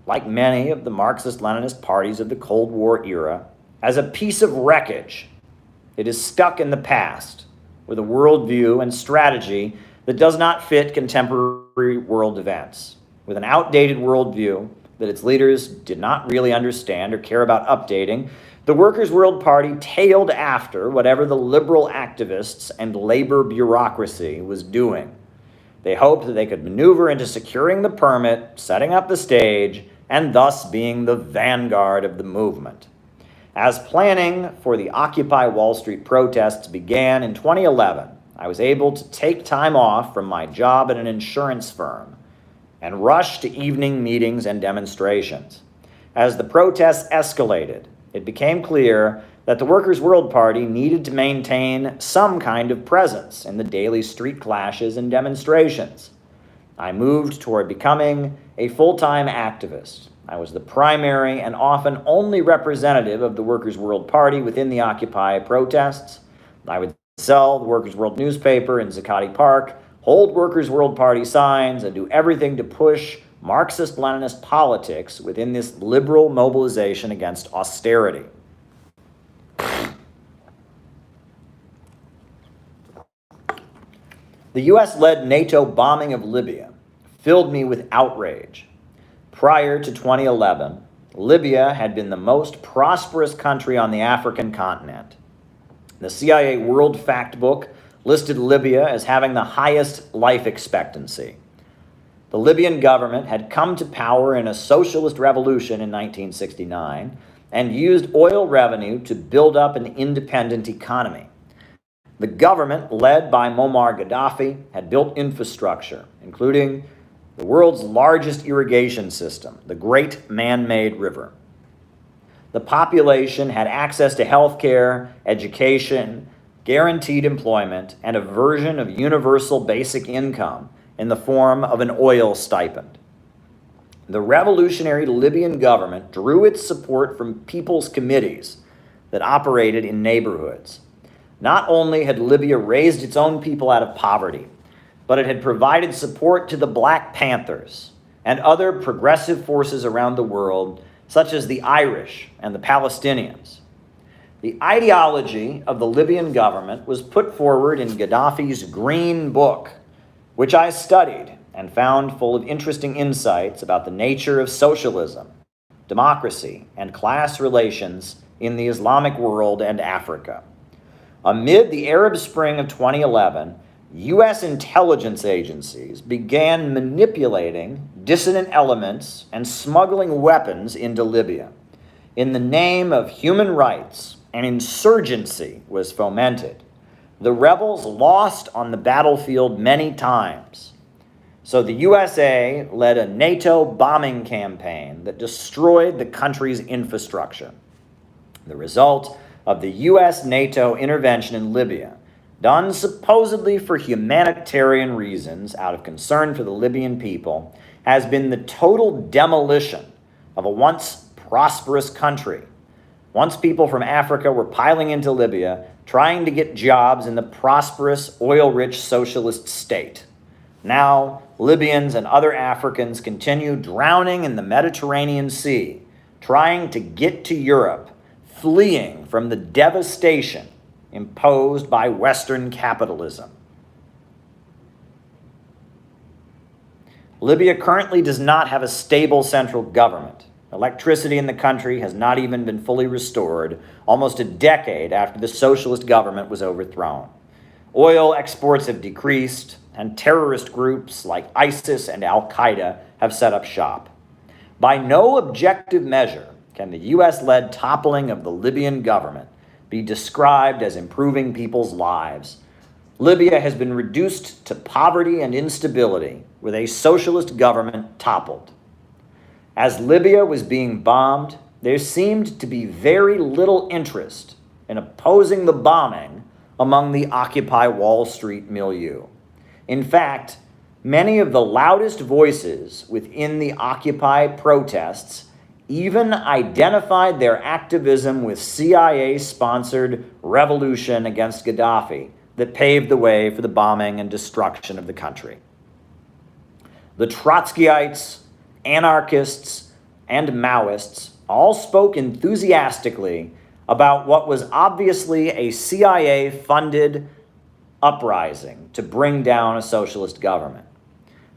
like many of the Marxist-Leninist parties of the Cold War era, as a piece of wreckage. It is stuck in the past with a worldview and strategy that does not fit contemporary world events, with an outdated worldview that its leaders did not really understand or care about updating. The Workers' World Party tailed after whatever the liberal activists and labor bureaucracy was doing. They hoped that they could maneuver into securing the permit, setting up the stage, and thus being the vanguard of the movement. As planning for the Occupy Wall Street protests began in 2011, I was able to take time off from my job at an insurance firm and rush to evening meetings and demonstrations. As the protests escalated, it became clear that the Workers' World Party needed to maintain some kind of presence in the daily street clashes and demonstrations. I moved toward becoming a full-time activist. I was the primary and often only representative of the Workers' World Party within the Occupy protests. I would sell the Workers' World newspaper in Zuccotti Park, hold Workers' World Party signs, and do everything to push Marxist-Leninist politics within this liberal mobilization against austerity. The US-led NATO bombing of Libya filled me with outrage. Prior to 2011, Libya had been the most prosperous country on the African continent. The CIA World Factbook listed Libya as having the highest life expectancy. The Libyan government had come to power in a socialist revolution in 1969 and used oil revenue to build up an independent economy. The government, led by Muammar Gaddafi, had built infrastructure, including the world's largest irrigation system, the Great Man-Made River. The population had access to health care, education, guaranteed employment, and a version of universal basic income in the form of an oil stipend. The revolutionary Libyan government drew its support from people's committees that operated in neighborhoods. Not only had Libya raised its own people out of poverty, but it had provided support to the Black Panthers and other progressive forces around the world, such as the Irish and the Palestinians. The ideology of the Libyan government was put forward in Gaddafi's Green Book, which I studied and found full of interesting insights about the nature of socialism, democracy, and class relations in the Islamic world and Africa. Amid the Arab Spring of 2011, U.S. intelligence agencies began manipulating dissident elements and smuggling weapons into Libya. In the name of human rights, an insurgency was fomented. The rebels lost on the battlefield many times. So the USA led a NATO bombing campaign that destroyed the country's infrastructure. The result of the US-NATO intervention in Libya, done supposedly for humanitarian reasons out of concern for the Libyan people, has been the total demolition of a once prosperous country. Once people from Africa were piling into Libya, trying to get jobs in the prosperous, oil-rich socialist state. Now, Libyans and other Africans continue drowning in the Mediterranean Sea, trying to get to Europe, fleeing from the devastation imposed by Western capitalism. Libya currently does not have a stable central government. Electricity in the country has not even been fully restored, almost a decade after the socialist government was overthrown. Oil exports have decreased, and terrorist groups like ISIS and Al-Qaeda have set up shop. By no objective measure can the US-led toppling of the Libyan government be described as improving people's lives. Libya has been reduced to poverty and instability with a socialist government toppled. As Libya was being bombed, there seemed to be very little interest in opposing the bombing among the Occupy Wall Street milieu. In fact, many of the loudest voices within the Occupy protests even identified their activism with CIA-sponsored revolution against Gaddafi that paved the way for the bombing and destruction of the country. The Trotskyites, anarchists, and Maoists all spoke enthusiastically about what was obviously a CIA-funded uprising to bring down a socialist government.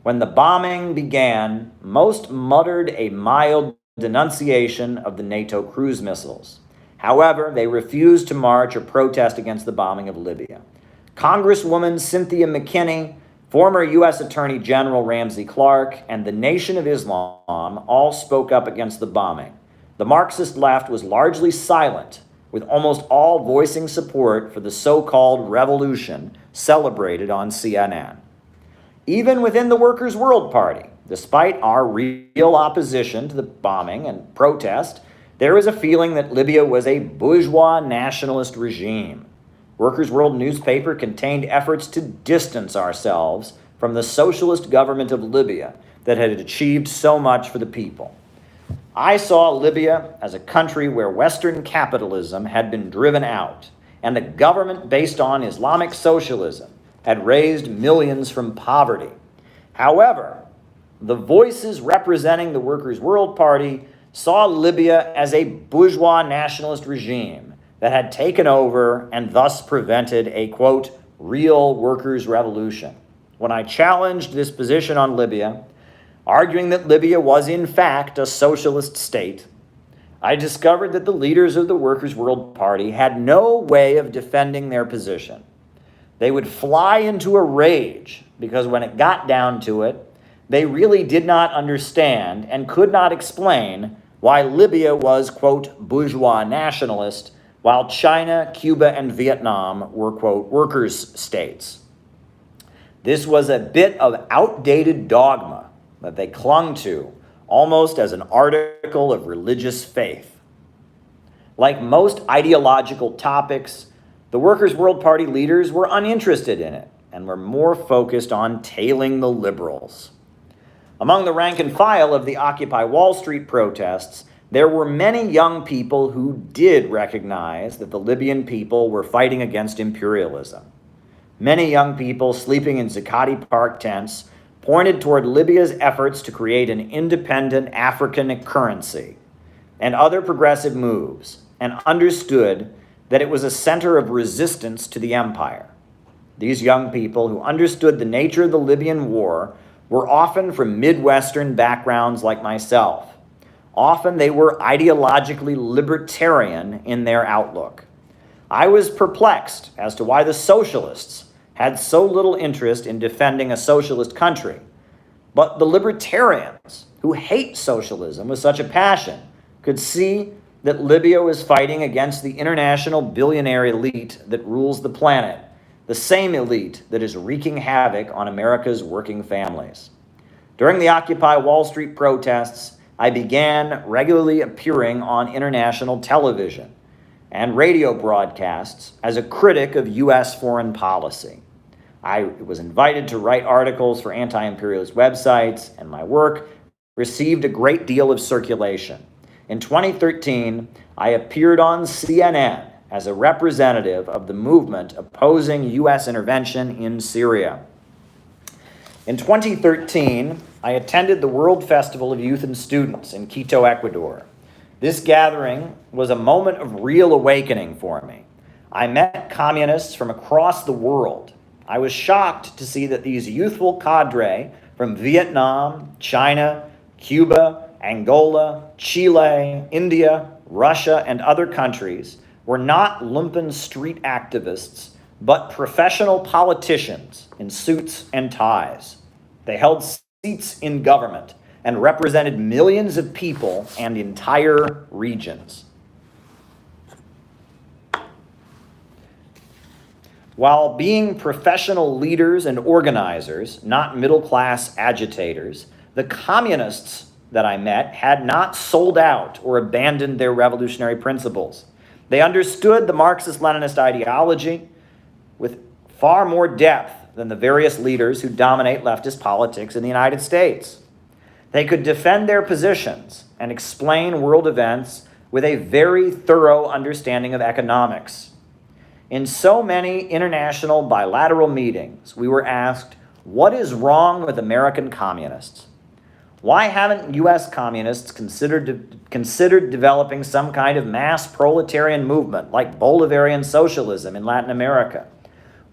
When the bombing began, most muttered a mild denunciation of the NATO cruise missiles. However, they refused to march or protest against the bombing of Libya. Congresswoman Cynthia McKinney, former U.S. Attorney General Ramsey Clark, and the Nation of Islam all spoke up against the bombing. The Marxist left was largely silent, with almost all voicing support for the so-called revolution celebrated on CNN. Even within the Workers' World Party, despite our real opposition to the bombing and protest, there is a feeling that Libya was a bourgeois nationalist regime. Workers' World newspaper contained efforts to distance ourselves from the socialist government of Libya that had achieved so much for the people. I saw Libya as a country where Western capitalism had been driven out, and a government based on Islamic socialism had raised millions from poverty. However, the voices representing the Workers' World Party saw Libya as a bourgeois nationalist regime that had taken over and thus prevented a, quote, real workers' revolution. When I challenged this position on Libya, arguing that Libya was in fact a socialist state, I discovered that the leaders of the Workers' World Party had no way of defending their position. They would fly into a rage because when it got down to it, they really did not understand and could not explain why Libya was, quote, bourgeois nationalist, while China, Cuba, and Vietnam were, quote, workers' states. This was a bit of outdated dogma that they clung to almost as an article of religious faith. Like most ideological topics, the Workers' World Party leaders were uninterested in it and were more focused on tailing the liberals. Among the rank and file of the Occupy Wall Street protests, there were many young people who did recognize that the Libyan people were fighting against imperialism. Many young people sleeping in Zuccotti Park tents pointed toward Libya's efforts to create an independent African currency and other progressive moves, and understood that it was a center of resistance to the empire. These young people who understood the nature of the Libyan war were often from Midwestern backgrounds like myself. Often they were ideologically libertarian in their outlook. I was perplexed as to why the socialists had so little interest in defending a socialist country, but the libertarians who hate socialism with such a passion could see that Libya was fighting against the international billionaire elite that rules the planet, the same elite that is wreaking havoc on America's working families. During the Occupy Wall Street protests, I began regularly appearing on international television and radio broadcasts as a critic of U.S. foreign policy. I was invited to write articles for anti-imperialist websites, and my work received a great deal of circulation. In 2013, I appeared on CNN as a representative of the movement opposing U.S. intervention in Syria. In 2013, I attended the World Festival of Youth and Students in Quito, Ecuador. This gathering was a moment of real awakening for me. I met communists from across the world. I was shocked to see that these youthful cadre from Vietnam, China, Cuba, Angola, Chile, India, Russia, and other countries were not lumpen street activists, but professional politicians in suits and ties. They held seats in government and represented millions of people and entire regions. While being professional leaders and organizers, not middle-class agitators, the communists that I met had not sold out or abandoned their revolutionary principles. They understood the Marxist-Leninist ideology with far more depth than the various leaders who dominate leftist politics in the United States. They could defend their positions and explain world events with a very thorough understanding of economics. In so many international bilateral meetings, we were asked, what is wrong with American communists? Why haven't U.S. communists considered developing some kind of mass proletarian movement like Bolivarian socialism in Latin America?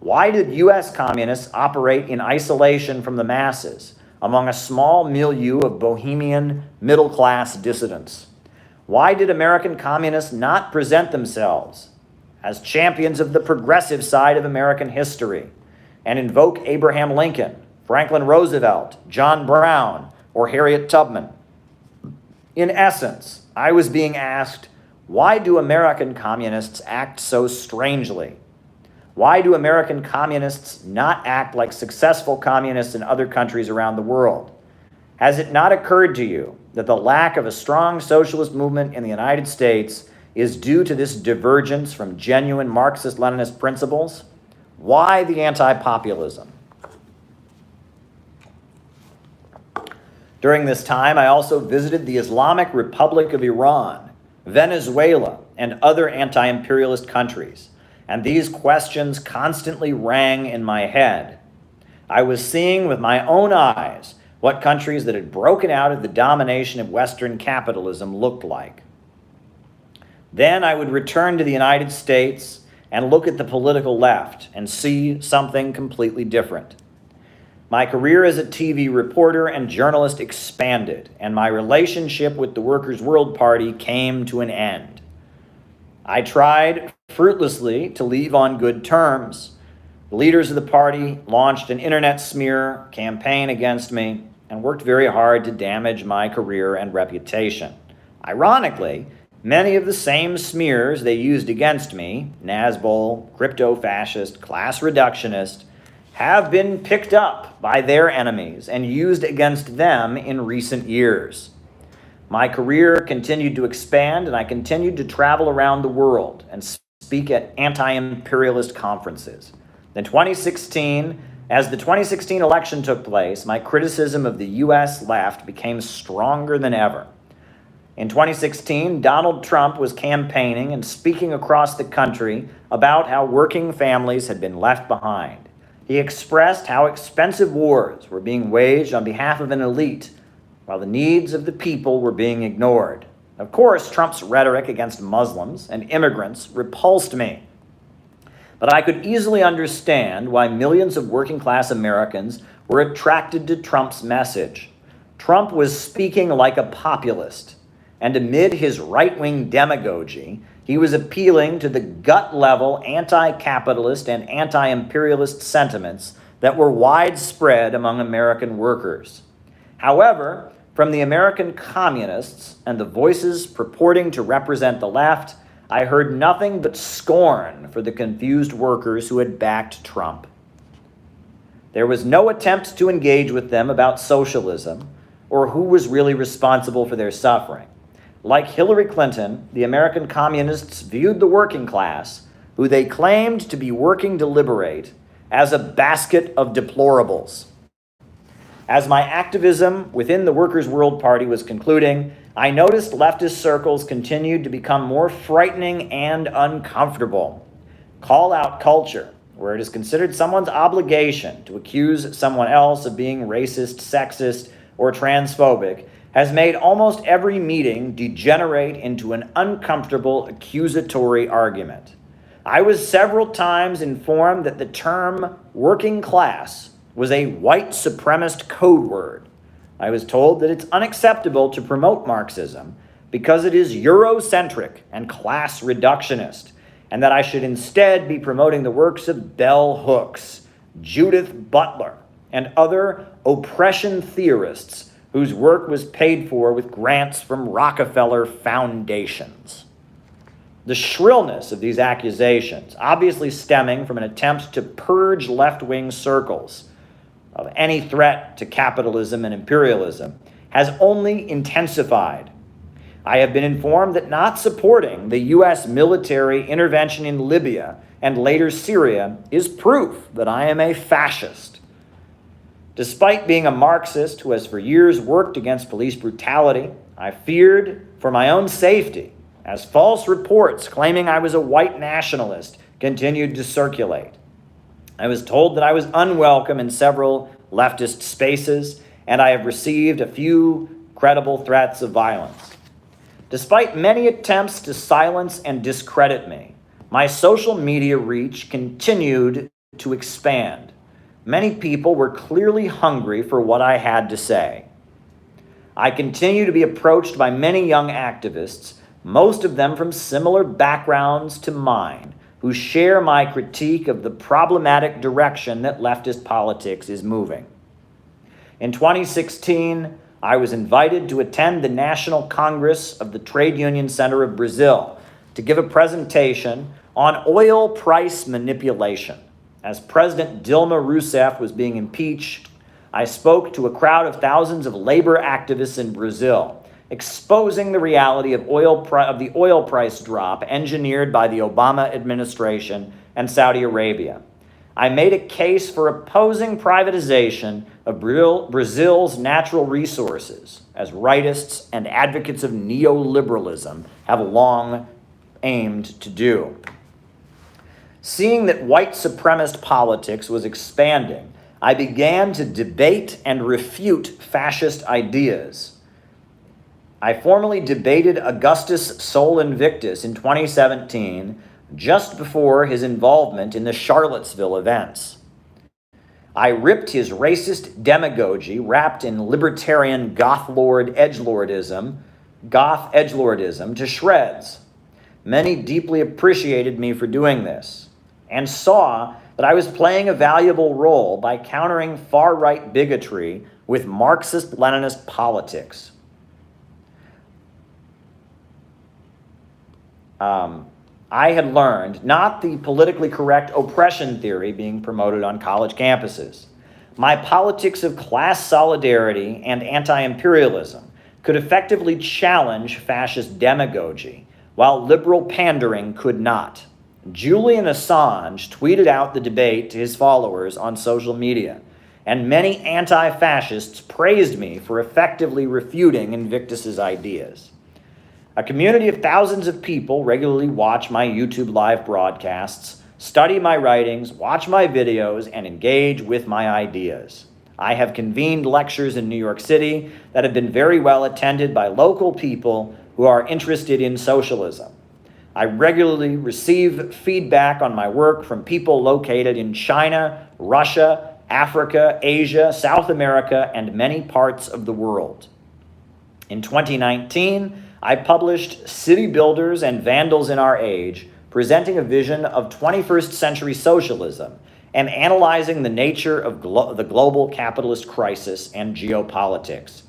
Why did U.S. communists operate in isolation from the masses among a small milieu of bohemian middle-class dissidents? Why did American communists not present themselves as champions of the progressive side of American history and invoke Abraham Lincoln, Franklin Roosevelt, John Brown, or Harriet Tubman? In essence, I was being asked, why do American communists act so strangely? Why do American communists not act like successful communists in other countries around the world? Has it not occurred to you that the lack of a strong socialist movement in the United States is due to this divergence from genuine Marxist-Leninist principles? Why the anti-populism? During this time, I also visited the Islamic Republic of Iran, Venezuela, and other anti-imperialist countries, and these questions constantly rang in my head. I was seeing with my own eyes what countries that had broken out of the domination of Western capitalism looked like. Then I would return to the United States and look at the political left and see something completely different. My career as a TV reporter and journalist expanded, and my relationship with the Workers' World Party came to an end. I tried fruitlessly to leave on good terms. The leaders of the party launched an internet smear campaign against me and worked very hard to damage my career and reputation. Ironically, many of the same smears they used against me, Nazbol, crypto-fascist, class reductionist, have been picked up by their enemies and used against them in recent years. My career continued to expand, and I continued to travel around the world and speak at anti-imperialist conferences. In 2016, as the 2016 election took place, my criticism of the U.S. left became stronger than ever. In 2016, Donald Trump was campaigning and speaking across the country about how working families had been left behind. He expressed how expensive wars were being waged on behalf of an elite, while the needs of the people were being ignored. Of course, Trump's rhetoric against Muslims and immigrants repulsed me. But I could easily understand why millions of working-class Americans were attracted to Trump's message. Trump was speaking like a populist, and amid his right-wing demagogy, he was appealing to the gut-level anti-capitalist and anti-imperialist sentiments that were widespread among American workers. However, from the American communists and the voices purporting to represent the left, I heard nothing but scorn for the confused workers who had backed Trump. There was no attempt to engage with them about socialism or who was really responsible for their suffering. Like Hillary Clinton, the American communists viewed the working class, who they claimed to be working to liberate, as a basket of deplorables. As my activism within the Workers' World Party was concluding, I noticed leftist circles continued to become more frightening and uncomfortable. Call-out culture, where it is considered someone's obligation to accuse someone else of being racist, sexist, or transphobic, has made almost every meeting degenerate into an uncomfortable accusatory argument. I was several times informed that the term working class was a white supremacist code word. I was told that it's unacceptable to promote Marxism because it is Eurocentric and class reductionist, and that I should instead be promoting the works of bell hooks, Judith Butler, and other oppression theorists whose work was paid for with grants from Rockefeller foundations. The shrillness of these accusations, obviously stemming from an attempt to purge left-wing circles of any threat to capitalism and imperialism, has only intensified. I have been informed that not supporting the U.S. military intervention in Libya and later Syria is proof that I am a fascist. Despite being a Marxist who has for years worked against police brutality, I feared for my own safety as false reports claiming I was a white nationalist continued to circulate. I was told that I was unwelcome in several leftist spaces, and I have received a few credible threats of violence. Despite many attempts to silence and discredit me, my social media reach continued to expand. Many people were clearly hungry for what I had to say. I continue to be approached by many young activists, most of them from similar backgrounds to mine, who share my critique of the problematic direction that leftist politics is moving. In 2016, I was invited to attend the National Congress of the Trade Union Center of Brazil to give a presentation on oil price manipulation. As President Dilma Rousseff was being impeached, I spoke to a crowd of thousands of labor activists in Brazil, exposing the reality of the oil price drop engineered by the Obama administration and Saudi Arabia. I made a case for opposing privatization of Brazil's natural resources, as rightists and advocates of neoliberalism have long aimed to do. Seeing that white supremacist politics was expanding, I began to debate and refute fascist ideas. I formally debated Augustus Sol Invictus in 2017, just before his involvement in the Charlottesville events. I ripped his racist demagogy wrapped in libertarian goth edgelordism to shreds. Many deeply appreciated me for doing this, and saw that I was playing a valuable role by countering far-right bigotry with Marxist-Leninist politics. I had learned, not the politically correct oppression theory being promoted on college campuses. My politics of class solidarity and anti-imperialism could effectively challenge fascist demagogy, while liberal pandering could not. Julian Assange tweeted out the debate to his followers on social media, and many anti-fascists praised me for effectively refuting Invictus's ideas. A community of thousands of people regularly watch my YouTube live broadcasts, study my writings, watch my videos, and engage with my ideas. I have convened lectures in New York City that have been very well attended by local people who are interested in socialism. I regularly receive feedback on my work from people located in China, Russia, Africa, Asia, South America, and many parts of the world. In 2019, I published City Builders and Vandals in Our Age, presenting a vision of 21st century socialism and analyzing the nature of the global capitalist crisis and geopolitics.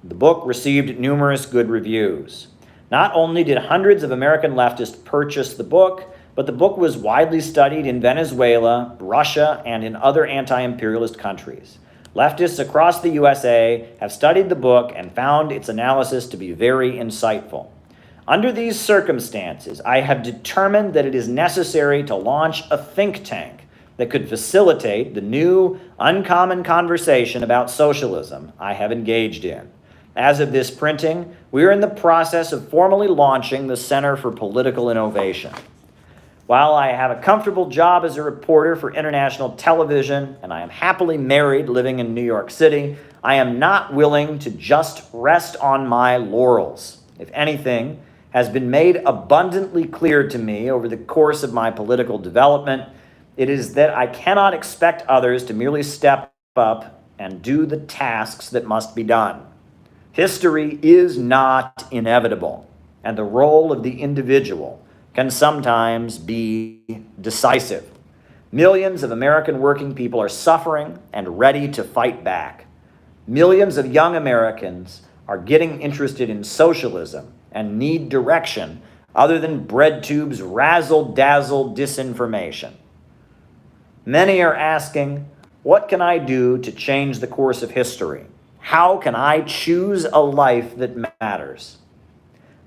The book received numerous good reviews. Not only did hundreds of American leftists purchase the book, but the book was widely studied in Venezuela, Russia, and in other anti-imperialist countries. Leftists across the USA have studied the book and found its analysis to be very insightful. Under these circumstances, I have determined that it is necessary to launch a think tank that could facilitate the new, uncommon conversation about socialism I have engaged in. As of this printing, we are in the process of formally launching the Center for Political Innovation. While I have a comfortable job as a reporter for international television, and I am happily married living in New York City, I am not willing to just rest on my laurels. If anything has been made abundantly clear to me over the course of my political development, it is that I cannot expect others to merely step up and do the tasks that must be done. History is not inevitable, and the role of the individual can sometimes be decisive. Millions of American working people are suffering and ready to fight back. Millions of young Americans are getting interested in socialism and need direction other than BreadTube's razzle-dazzle disinformation. Many are asking, what can I do to change the course of history? How can I choose a life that matters?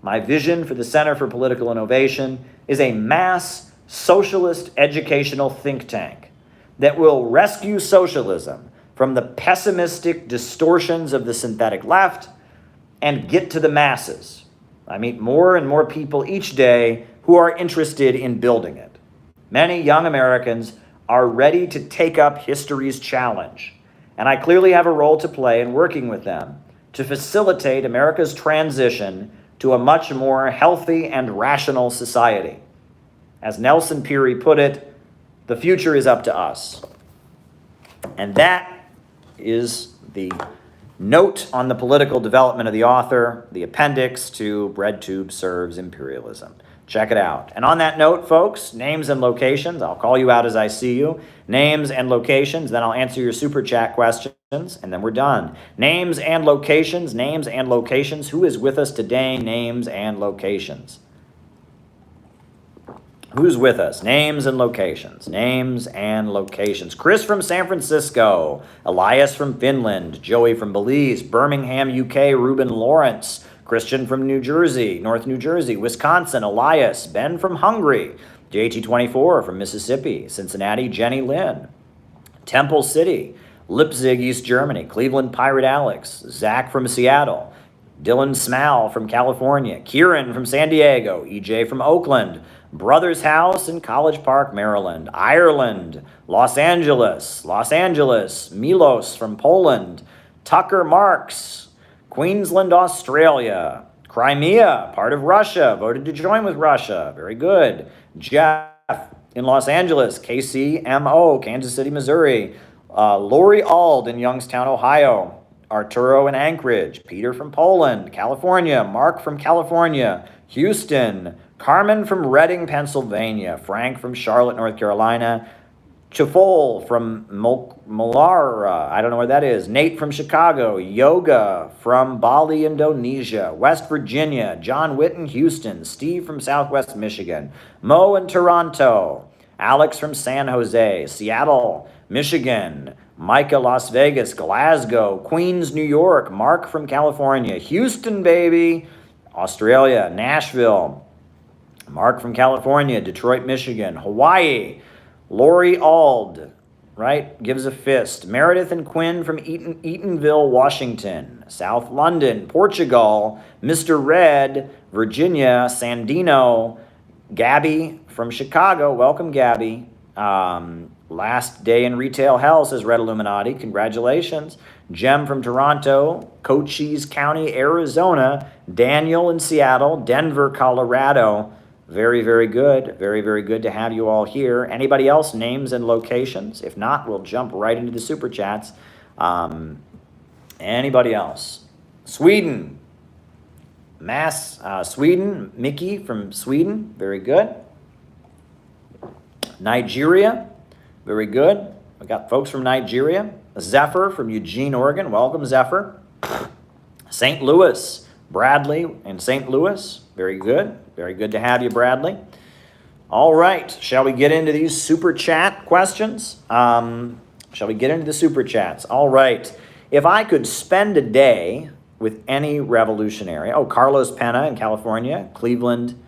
My vision for the Center for Political Innovation is a mass socialist educational think tank that will rescue socialism from the pessimistic distortions of the synthetic left and get to the masses. I meet more and more people each day who are interested in building it. Many young Americans are ready to take up history's challenge, and I clearly have a role to play in working with them to facilitate America's transition to a much more healthy and rational society. As Nelson Peary put it, the future is up to us. And that is the note on the political development of the author, the appendix to BreadTube Serves Imperialism. Check it out. And on that note, folks, names and locations. I'll call you out as I see you. Names and locations, then I'll answer your super chat questions, and then we're done. Names and locations, names and locations. Who is with us today? Names and locations. Who's with us? Names and locations. Names and locations. Chris from San Francisco. Elias from Finland. Joey from Belize. Birmingham, UK. Ruben Lawrence. Christian from New Jersey, North New Jersey, Wisconsin, Elias, Ben from Hungary, JT24 from Mississippi, Cincinnati, Jenny Lynn, Temple City, Leipzig, East Germany, Cleveland Pirate Alex, Zach from Seattle, Dylan Small from California, Kieran from San Diego, EJ from Oakland, Brothers House in College Park, Maryland, Ireland, Los Angeles, Milos from Poland, Tucker Marks, Queensland, Australia, Crimea, part of Russia, voted to join with Russia. Very good. Jeff in Los Angeles, KCMO, Kansas City, Missouri. Lori Ald in Youngstown, Ohio. Arturo in Anchorage. Peter from Poland, California. Mark from California. Houston. Carmen from Reading, Pennsylvania. Frank from Charlotte, North Carolina. Chafol from Molara, I don't know where that is. Nate from Chicago. Yoga from Bali, Indonesia. West Virginia. John Witten, Houston. Steve from Southwest Michigan. Mo in Toronto. Alex from San Jose. Seattle, Michigan. Micah, Las Vegas. Glasgow. Queens, New York. Mark from California. Houston, baby. Australia. Nashville. Mark from California. Detroit, Michigan. Hawaii. Lori Ald, right, gives a fist. Meredith and Quinn from Eatonville, Washington. South London, Portugal. Mr. Red, Virginia. Sandino. Gabby from Chicago. Welcome, Gabby. Last day in retail hell, says Red Illuminati. Congratulations. Jem from Toronto. Cochise County, Arizona. Daniel in Seattle. Denver, Colorado. Very, very good. Very, very good to have you all here. Anybody else, names and locations? If not, we'll jump right into the super chats. Anybody else? Sweden. Sweden. Mickey from Sweden. Very good. Nigeria. Very good. We got folks from Nigeria. Zephyr from Eugene, Oregon. Welcome, Zephyr. St. Louis. Bradley in St. Louis. Very good. Very good to have you, Bradley. All right. Shall we get into these super chat questions? Shall we get into the super chats? All right. If I could spend a day with any revolutionary, Carlos Pena in California, Cleveland,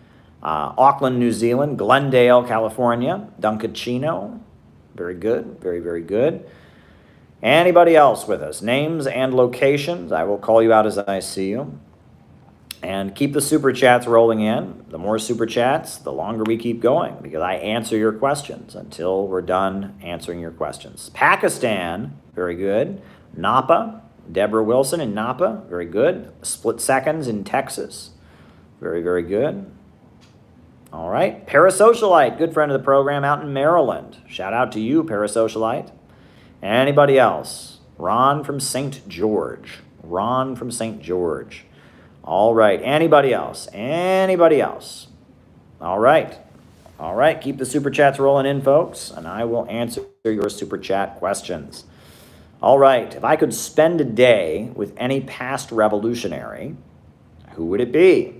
Auckland, New Zealand, Glendale, California, Duncachino. Very good. Very, very good. Anybody else with us? Names and locations. I will call you out as I see you. And keep the super chats rolling in. The more super chats, the longer we keep going, because I answer your questions until we're done answering your questions. Pakistan, very good. Napa, Deborah Wilson in Napa, very good. Split Seconds in Texas, very, very good. All right, Parasocialite, good friend of the program out in Maryland. Shout out to you, Parasocialite. Anybody else? Ron from St. George. Ron from St. George. All right. Anybody else? Anybody else? All right. All right. Keep the super chats rolling in, folks, and I will answer your super chat questions. All right. If I could spend a day with any past revolutionary, who would it be?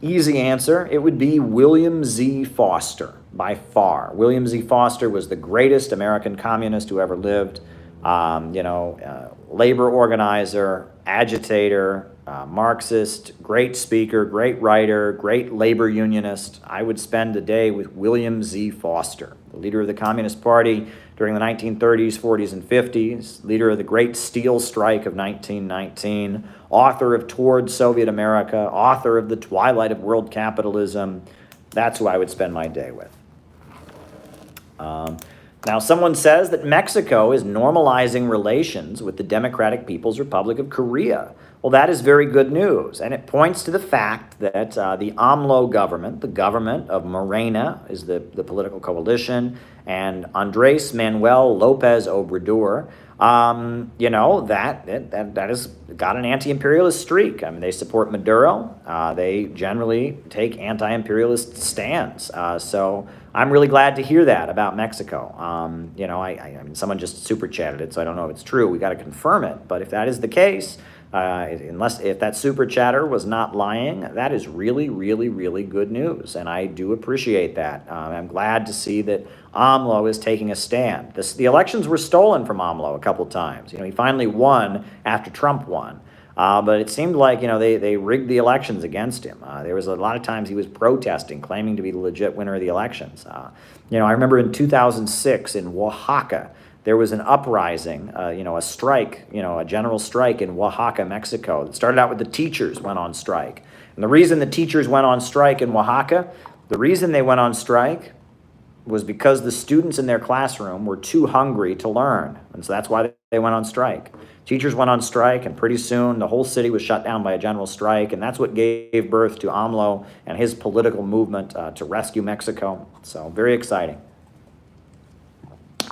Easy answer. It would be William Z. Foster, by far. William Z. Foster was the greatest American communist who ever lived. Labor organizer, agitator, Marxist, great speaker, great writer, great labor unionist. I would spend a day with William Z. Foster, the leader of the Communist Party during the 1930s, 40s, and 50s, leader of the Great Steel Strike of 1919, author of Toward Soviet America, author of The Twilight of World Capitalism. That's who I would spend my day with. Now, someone says that Mexico is normalizing relations with the Democratic People's Republic of Korea. Well, that is very good news, and it points to the fact that the AMLO government, the government of Morena, is the political coalition, and Andres Manuel Lopez Obrador, that has got an anti-imperialist streak. I mean, they support Maduro. They generally take anti-imperialist stands. So I'm really glad to hear that about Mexico. I mean, someone just super chatted it, so I don't know if it's true. We got to confirm it. But if that is the case, if that super chatter was not lying, that is really, really, really good news, and I do appreciate that. I'm glad to see that AMLO is taking a stand. The elections were stolen from AMLO a couple times. He finally won after Trump won, but it seemed like they rigged the elections against him. There was a lot of times he was protesting, claiming to be the legit winner of the elections. I remember in 2006 in Oaxaca, there was an uprising, a strike, a general strike in Oaxaca, Mexico. It started out with the teachers went on strike. And the reason the teachers went on strike in Oaxaca, the reason they went on strike was because the students in their classroom were too hungry to learn. And so that's why they went on strike. Teachers went on strike, and pretty soon the whole city was shut down by a general strike. And that's what gave birth to AMLO and his political movement to rescue Mexico. So very exciting.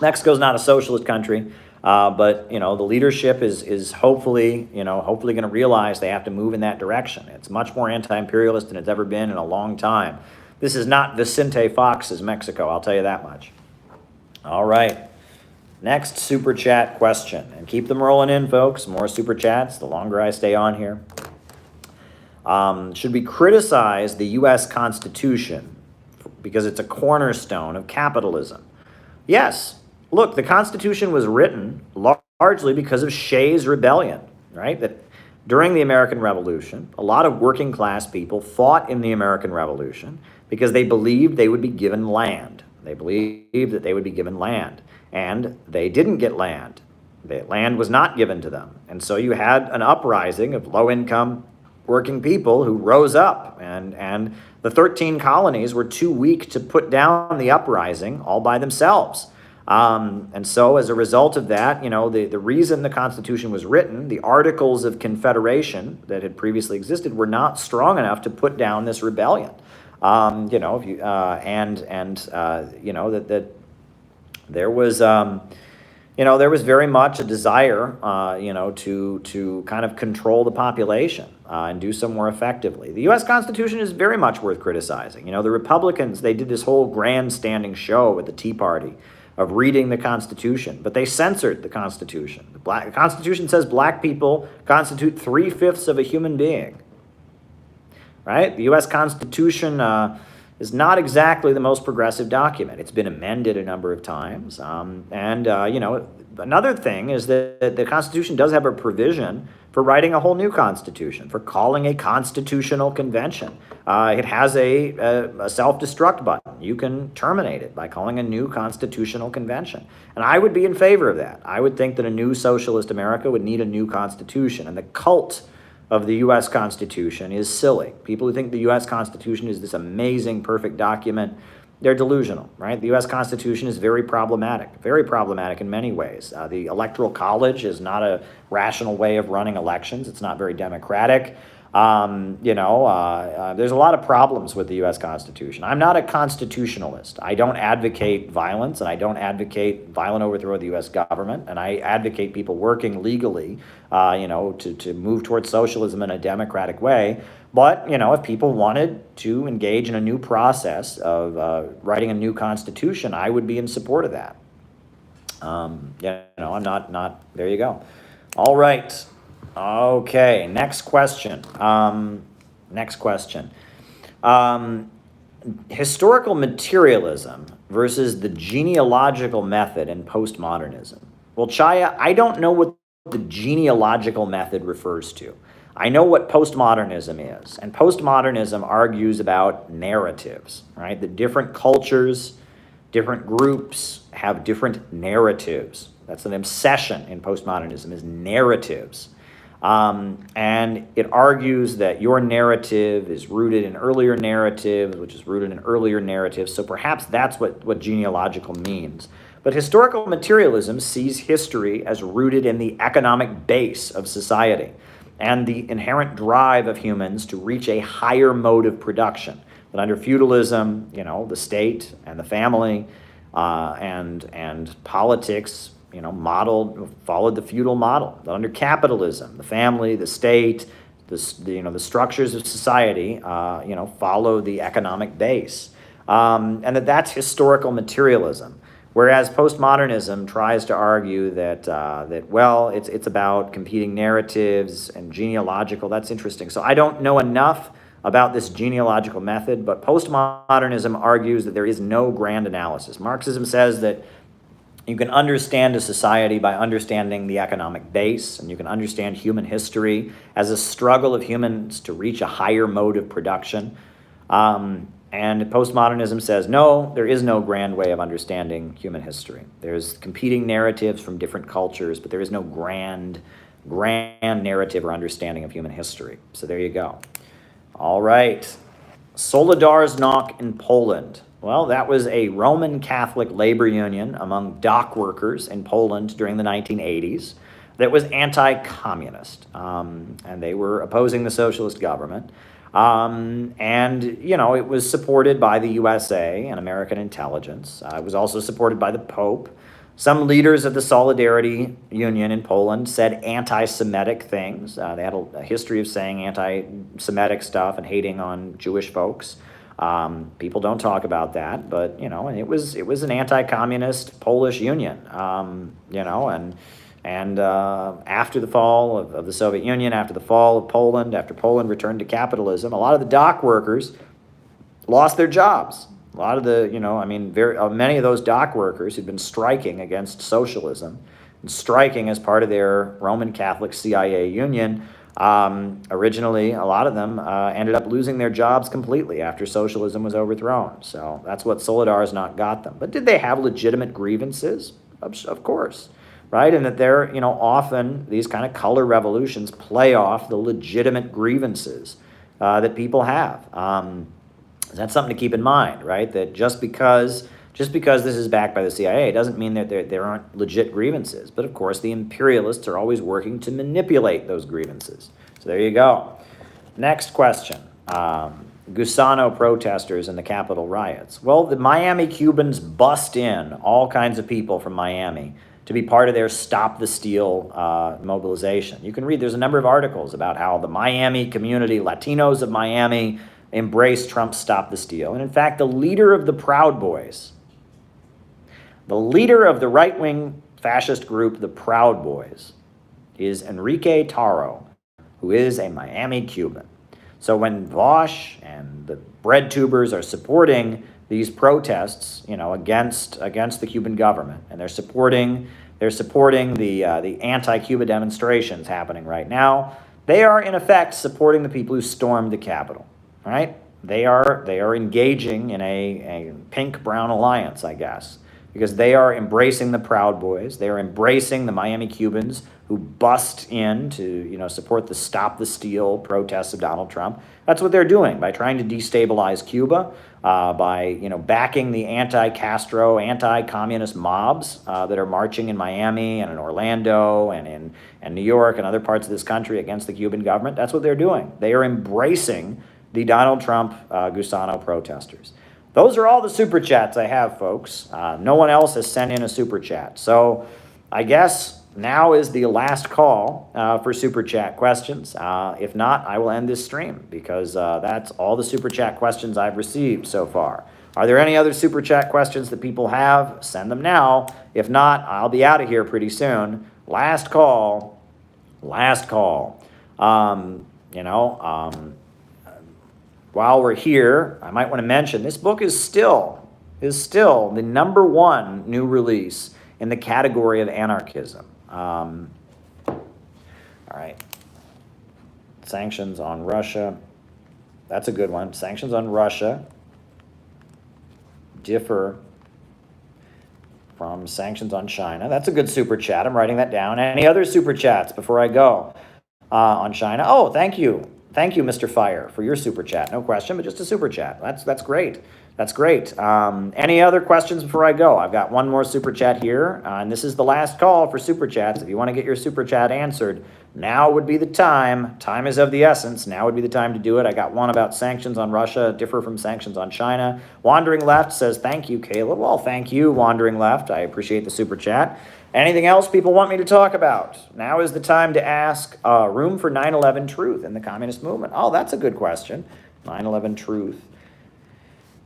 Mexico's not a socialist country, but the leadership is hopefully going to realize they have to move in that direction. It's much more anti-imperialist than it's ever been in a long time. This is not Vicente Fox's Mexico, I'll tell you that much. All right. Next super chat question. And keep them rolling in, folks. More super chats, the longer I stay on here. Should we criticize the U.S. Constitution because it's a cornerstone of capitalism? Yes. Look, the Constitution was written largely because of Shays' rebellion, right? That during the American Revolution, a lot of working class people fought in the American Revolution because they believed they would be given land. They believed that they would be given land, and they didn't get land. The land was not given to them. And so you had an uprising of low-income working people who rose up, and the 13 colonies were too weak to put down the uprising all by themselves. And so as a result of that, the reason the Constitution was written, the Articles of Confederation that had previously existed were not strong enough to put down this rebellion. That there was, there was very much a desire, to kind of control the population and do so more effectively. The U.S. Constitution is very much worth criticizing. The Republicans, they did this whole grandstanding show with the Tea Party of reading the Constitution, but they censored the Constitution. The Constitution says black people constitute 3/5 of a human being, right? The U.S. Constitution is not exactly the most progressive document. It's been amended a number of times. Another thing is that the Constitution does have a provision for writing a whole new Constitution, for calling a constitutional convention. It has a self-destruct button. You can terminate it by calling a new constitutional convention. And I would be in favor of that. I would think that a new socialist America would need a new constitution. And the cult of the U.S. Constitution is silly. People who think the U.S. Constitution is this amazing, perfect document, they're delusional, right? The U.S. Constitution is very problematic in many ways. The Electoral College is not a rational way of running elections. It's not very democratic. There's a lot of problems with the U.S. Constitution. I'm not a constitutionalist. I don't advocate violence, and I don't advocate violent overthrow of the U.S. government, and I advocate people working legally, to move towards socialism in a democratic way. But, if people wanted to engage in a new process of writing a new constitution, I would be in support of that. I'm not, there you go. All right. Okay, next question. Historical materialism versus the genealogical method in postmodernism. Well, Chaya, I don't know what the genealogical method refers to. I know what postmodernism is, and postmodernism argues about narratives, right? The different cultures, different groups have different narratives. That's an obsession in postmodernism, is narratives. And it argues that your narrative is rooted in earlier narratives, which is rooted in earlier narratives. So perhaps that's what genealogical means. But historical materialism sees history as rooted in the economic base of society and the inherent drive of humans to reach a higher mode of production. That under feudalism, the state and the family and politics, followed the feudal model. That under capitalism, the family, the state, the structures of society, follow the economic base, and that's historical materialism. Whereas postmodernism tries to argue that it's about competing narratives and genealogical. That's interesting. So I don't know enough about this genealogical method, but postmodernism argues that there is no grand analysis. Marxism says that you can understand a society by understanding the economic base, and you can understand human history as a struggle of humans to reach a higher mode of production. And postmodernism says, no, there is no grand way of understanding human history. There's competing narratives from different cultures, but there is no grand narrative or understanding of human history. So there you go. All right. Solidarność in Poland. Well, that was a Roman Catholic labor union among dock workers in Poland during the 1980s that was anti-communist, and they were opposing the socialist government. It was supported by the USA and American intelligence. It was also supported by the Pope. Some leaders of the Solidarity Union in Poland said anti-Semitic things. They had a history of saying anti-Semitic stuff and hating on Jewish folks. People don't talk about that, but and it was an anti-communist Polish Union, and after the fall of the Soviet Union, after the fall of Poland, after Poland returned to capitalism, a lot of the dock workers lost their jobs. A lot of the, many of those dock workers who'd been striking against socialism and striking as part of their Roman Catholic CIA union, originally, a lot of them ended up losing their jobs completely after socialism was overthrown. So that's what Solidarność got them. But did they have legitimate grievances? Of course, right? And that they're, often these kind of color revolutions play off the legitimate grievances that people have. That's something to keep in mind, right? That just because this is backed by the CIA doesn't mean that there aren't legit grievances. But of course, the imperialists are always working to manipulate those grievances. So there you go. Next question. Gusano protesters and the Capitol riots. Well, the Miami Cubans bust in all kinds of people from Miami to be part of their Stop the Steal mobilization. You can read, there's a number of articles about how the Miami community, Latinos of Miami, embraced Trump's Stop the Steal. And in fact, the leader of the Proud Boys, the leader of the right-wing fascist group, the Proud Boys, is Enrique Taro, who is a Miami Cuban. So when Vosh and the bread tubers are supporting these protests, against the Cuban government, and they're supporting the anti-Cuba demonstrations happening right now, they are in effect supporting the people who stormed the Capitol. Right? They are engaging in a pink-brown alliance, I guess, because they are embracing the Proud Boys. They are embracing the Miami Cubans who bust in to support the Stop the Steal protests of Donald Trump. That's what they're doing by trying to destabilize Cuba, by backing the anti-Castro, anti-communist mobs that are marching in Miami and in Orlando and in New York and other parts of this country against the Cuban government. That's what they're doing. They are embracing the Donald Trump Gusano protesters. Those are all the super chats I have, folks. No one else has sent in a super chat. So I guess now is the last call for super chat questions. If not, I will end this stream because that's all the super chat questions I've received so far. Are there any other super chat questions that people have? Send them now. If not, I'll be out of here pretty soon. Last call. Last call. While we're here, I might want to mention this book is still the #1 new release in the category of anarchism. All right. Sanctions on Russia. That's a good one. Sanctions on Russia differ from sanctions on China. That's a good super chat. I'm writing that down. Any other super chats before I go on China? Oh, thank you. Thank you, Mr. Fire, for your super chat. No question, but just a super chat. That's great. That's great. Any other questions before I go? I've got one more super chat here, and this is the last call for super chats. If you want to get your super chat answered, now would be the time. Time is of the essence. Now would be the time to do it. I got one about sanctions on Russia, differ from sanctions on China. Wandering Left says, thank you, Caleb. Well, thank you, Wandering Left. I appreciate the super chat. Anything else people want me to talk about? Now is the time to ask room for 9/11 truth in the communist movement. Oh, that's a good question. 9/11 truth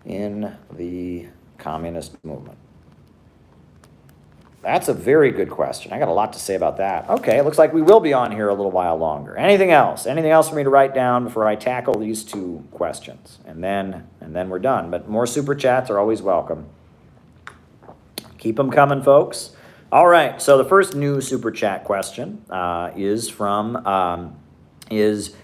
in the communist movement. That's a very good question. I got a lot to say about that. Okay, it looks like we will be on here a little while longer. Anything else? Anything else for me to write down before I tackle these two questions? And then we're done. But more super chats are always welcome. Keep them coming, folks. All right, so the first new super chat question is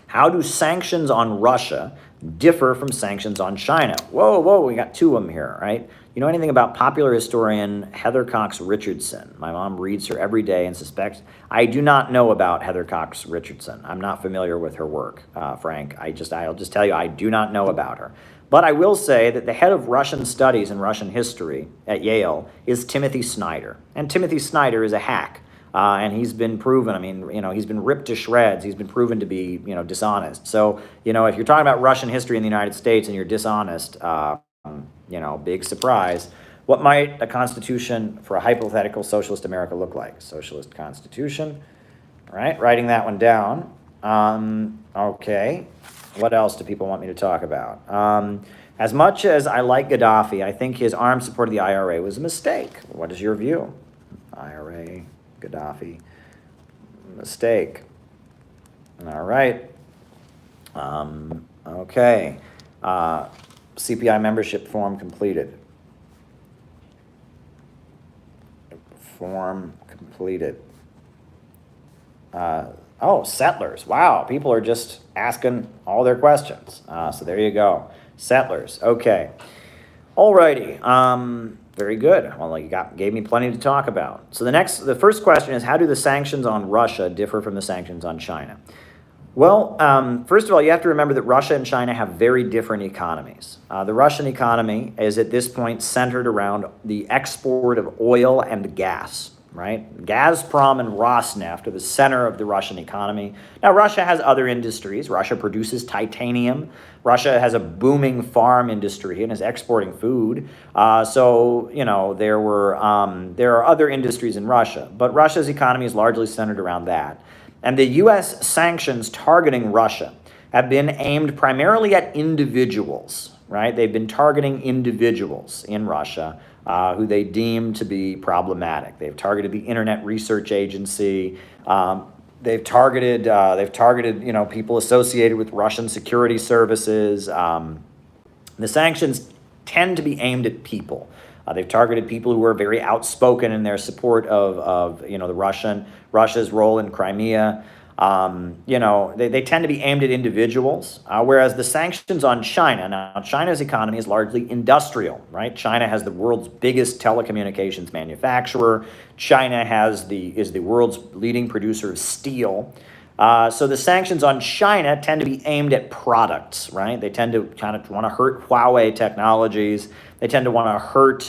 how do sanctions on Russia differ from sanctions on China? Whoa, we got two of them here, right? You know anything about popular historian Heather Cox Richardson? My mom reads her every day and suspects. I do not know about Heather Cox Richardson. I'm not familiar with her work, Frank. I'll just tell you, I do not know about her. But I will say that the head of Russian studies and Russian history at Yale is Timothy Snyder. And Timothy Snyder is a hack. And he's been proven, he's been ripped to shreds. He's been proven to be, dishonest. So, if you're talking about Russian history in the United States and you're dishonest, big surprise. What might a constitution for a hypothetical socialist America look like? Socialist constitution. All right, writing that one down. Okay. What else do people want me to talk about? As much as I like Gaddafi, I think his armed support of the IRA was a mistake. What is your view? IRA, Gaddafi, mistake. All right. Okay. CPI membership form completed. Form completed. Oh, settlers. Wow, people are just asking all their questions. So there you go. Settlers. Okay. Alrighty. Very good. Well, you gave me plenty to talk about. So the first question is, how do the sanctions on Russia differ from the sanctions on China? Well, first of all, you have to remember that Russia and China have very different economies. The Russian economy is at this point centered around the export of oil and gas, right? Gazprom and Rosneft are the center of the Russian economy. Now, Russia has other industries. Russia produces titanium. Russia has a booming farm industry and is exporting food. So, there are other industries in Russia, but Russia's economy is largely centered around that. And the U.S. sanctions targeting Russia have been aimed primarily at individuals, right? They've been targeting individuals in Russia who they deem to be problematic. They've targeted the Internet Research Agency. They've targeted people associated with Russian security services. The sanctions tend to be aimed at people. They've targeted people who are very outspoken in their support of Russia's role in Crimea. They tend to be aimed at individuals, whereas the sanctions on China, now China's economy is largely industrial, right? China has the world's biggest telecommunications manufacturer. China is the world's leading producer of steel. So the sanctions on China tend to be aimed at products, right? They tend to kind of want to hurt Huawei technologies. They tend to want to hurt,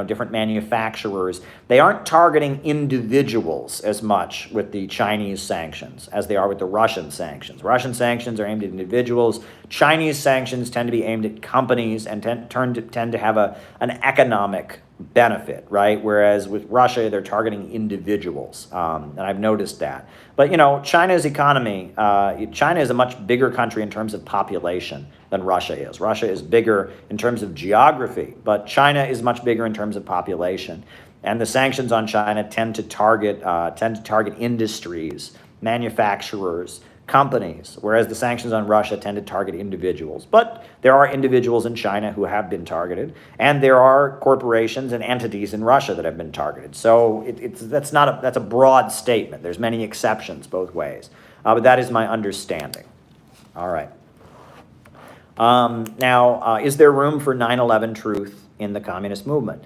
different manufacturers. They aren't targeting individuals as much with the Chinese sanctions as they are with the Russian sanctions. Russian sanctions are aimed at individuals. Chinese sanctions tend to be aimed at companies and tend to have an economic benefit, right? Whereas with Russia, they're targeting individuals, and I've noticed that. But China's economy, China is a much bigger country in terms of population than Russia is. Russia is bigger in terms of geography, but China is much bigger in terms of population. And the sanctions on China tend to target industries, manufacturers, companies, whereas the sanctions on Russia tend to target individuals. But there are individuals in China who have been targeted, and there are corporations and entities in Russia that have been targeted. So that's a broad statement. There's many exceptions both ways, but that is my understanding. All right. Now, is there room for 9/11 truth in the communist movement?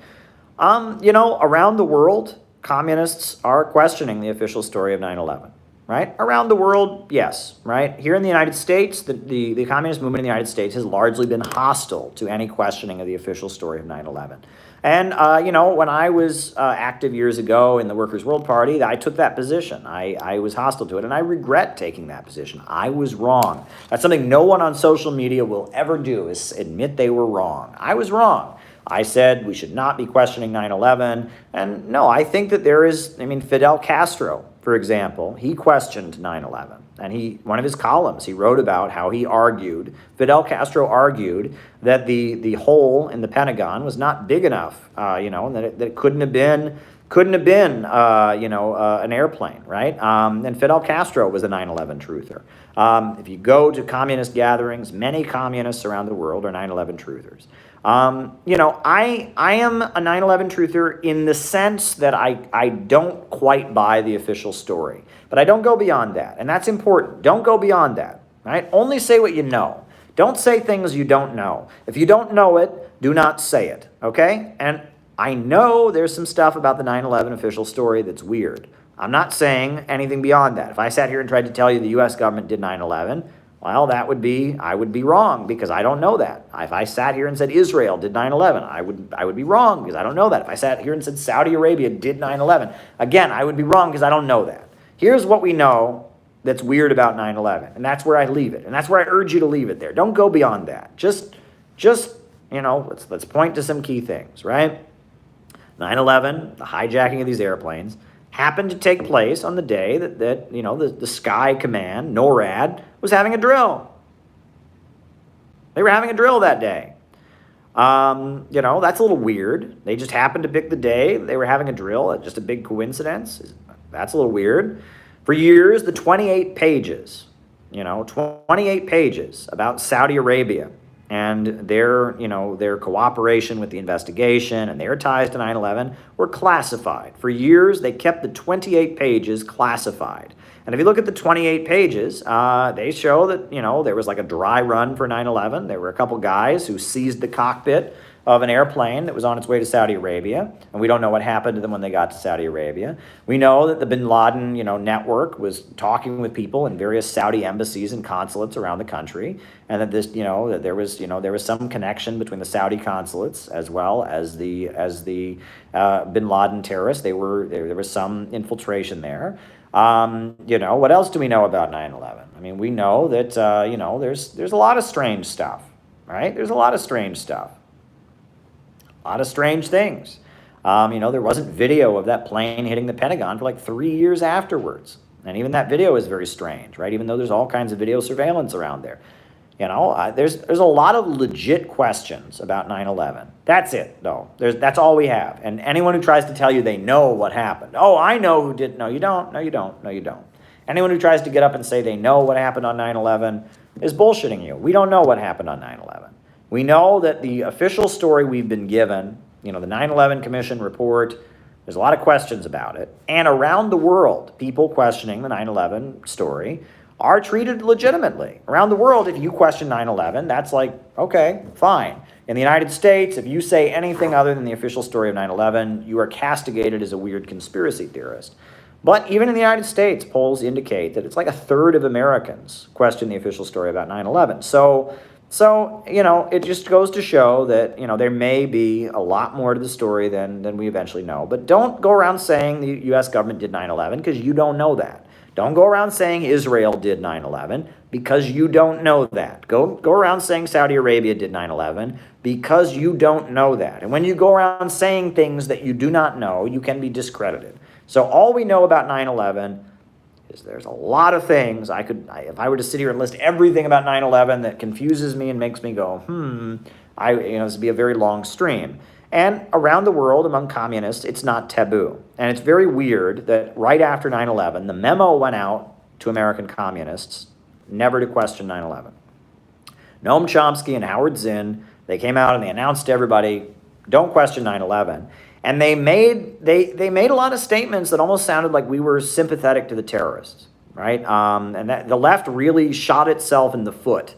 Around the world, communists are questioning the official story of 9/11. Right? Around the world, yes, right? Here in the United States, the communist movement in the United States has largely been hostile to any questioning of the official story of 9/11. And, when I was active years ago in the Workers' World Party, I took that position. I was hostile to it, and I regret taking that position. I was wrong. That's something no one on social media will ever do, is admit they were wrong. I was wrong. I said we should not be questioning 9/11. And no, I think that Fidel Castro, for example, he questioned 9/11. And one of his columns, he wrote about how Fidel Castro argued that the hole in the Pentagon was not big enough, and that it couldn't have been an airplane, right? And Fidel Castro was a 9/11 truther. If you go to communist gatherings, many communists around the world are 9/11 truthers. I am a 9/11 truther in the sense that I don't quite buy the official story, but I don't go beyond that, and that's important. Don't go beyond that, right? Only say what you know. Don't say things you don't know. If you don't know it, do not say it, okay? And I know there's some stuff about the 9/11 official story that's weird. I'm not saying anything beyond that. If I sat here and tried to tell you the U.S. government did 9/11, well, I would be wrong because I don't know that. If I sat here and said Israel did 9/11, I would be wrong because I don't know that. If I sat here and said Saudi Arabia did 9/11, again, I would be wrong because I don't know that. Here's what we know that's weird about 9/11, and that's where I leave it, and that's where I urge you to leave it there. Don't go beyond that. Just let's point to some key things, right? 9/11, the hijacking of these airplanes, happened to take place on the day that the Sky Command, NORAD, was having a drill. They were having a drill that day. That's a little weird. They just happened to pick the day they were having a drill. Just a big coincidence. That's a little weird. For years, the 28 pages, 28 pages about Saudi Arabia and their cooperation with the investigation and their ties to 9/11 were classified. For years, they kept the 28 pages classified. And if you look at the 28 pages, they show that, there was like a dry run for 9/11. There were a couple guys who seized the cockpit of an airplane that was on its way to Saudi Arabia, and we don't know what happened to them when they got to Saudi Arabia. We know that the bin Laden, network was talking with people in various Saudi embassies and consulates around the country, and that that there was some connection between the Saudi consulates as well as the bin Laden terrorists. There was some infiltration there. What else do we know about 9/11? I mean, we know that there's a lot of strange stuff, right? There's a lot of strange stuff. A lot of strange things. There wasn't video of that plane hitting the Pentagon for like 3 years afterwards. And even that video is very strange, right? Even though there's all kinds of video surveillance around there. There's a lot of legit questions about 9/11. That's it, though. That's all we have. And anyone who tries to tell you they know what happened. Oh, I know who did. No, you don't. No, you don't. No, you don't. Anyone who tries to get up and say they know what happened on 9/11 is bullshitting you. We don't know what happened on 9/11. We know that the official story we've been given, the 9/11 Commission report, there's a lot of questions about it. And around the world, people questioning the 9/11 story are treated legitimately. Around the world, if you question 9/11, that's like, okay, fine. In the United States, if you say anything other than the official story of 9/11, you are castigated as a weird conspiracy theorist. But even in the United States, polls indicate that it's like a third of Americans question the official story about 9/11. So, it just goes to show that, there may be a lot more to the story than we eventually know. But don't go around saying the U.S. government did 9/11 because you don't know that. Don't go around saying Israel did 9/11 because you don't know that. Go around saying Saudi Arabia did 9/11 because you don't know that. And when you go around saying things that you do not know, you can be discredited. So all we know about 9/11 is there's a lot of things if I were to sit here and list everything about 9/11 that confuses me and makes me go, this would be a very long stream. And around the world, among communists, it's not taboo. And it's very weird that right after 9/11, the memo went out to American communists never to question 9/11. Noam Chomsky and Howard Zinn, they came out and they announced to everybody, don't question 9/11. And they made a lot of statements that almost sounded like we were sympathetic to the terrorists, right? And that the left really shot itself in the foot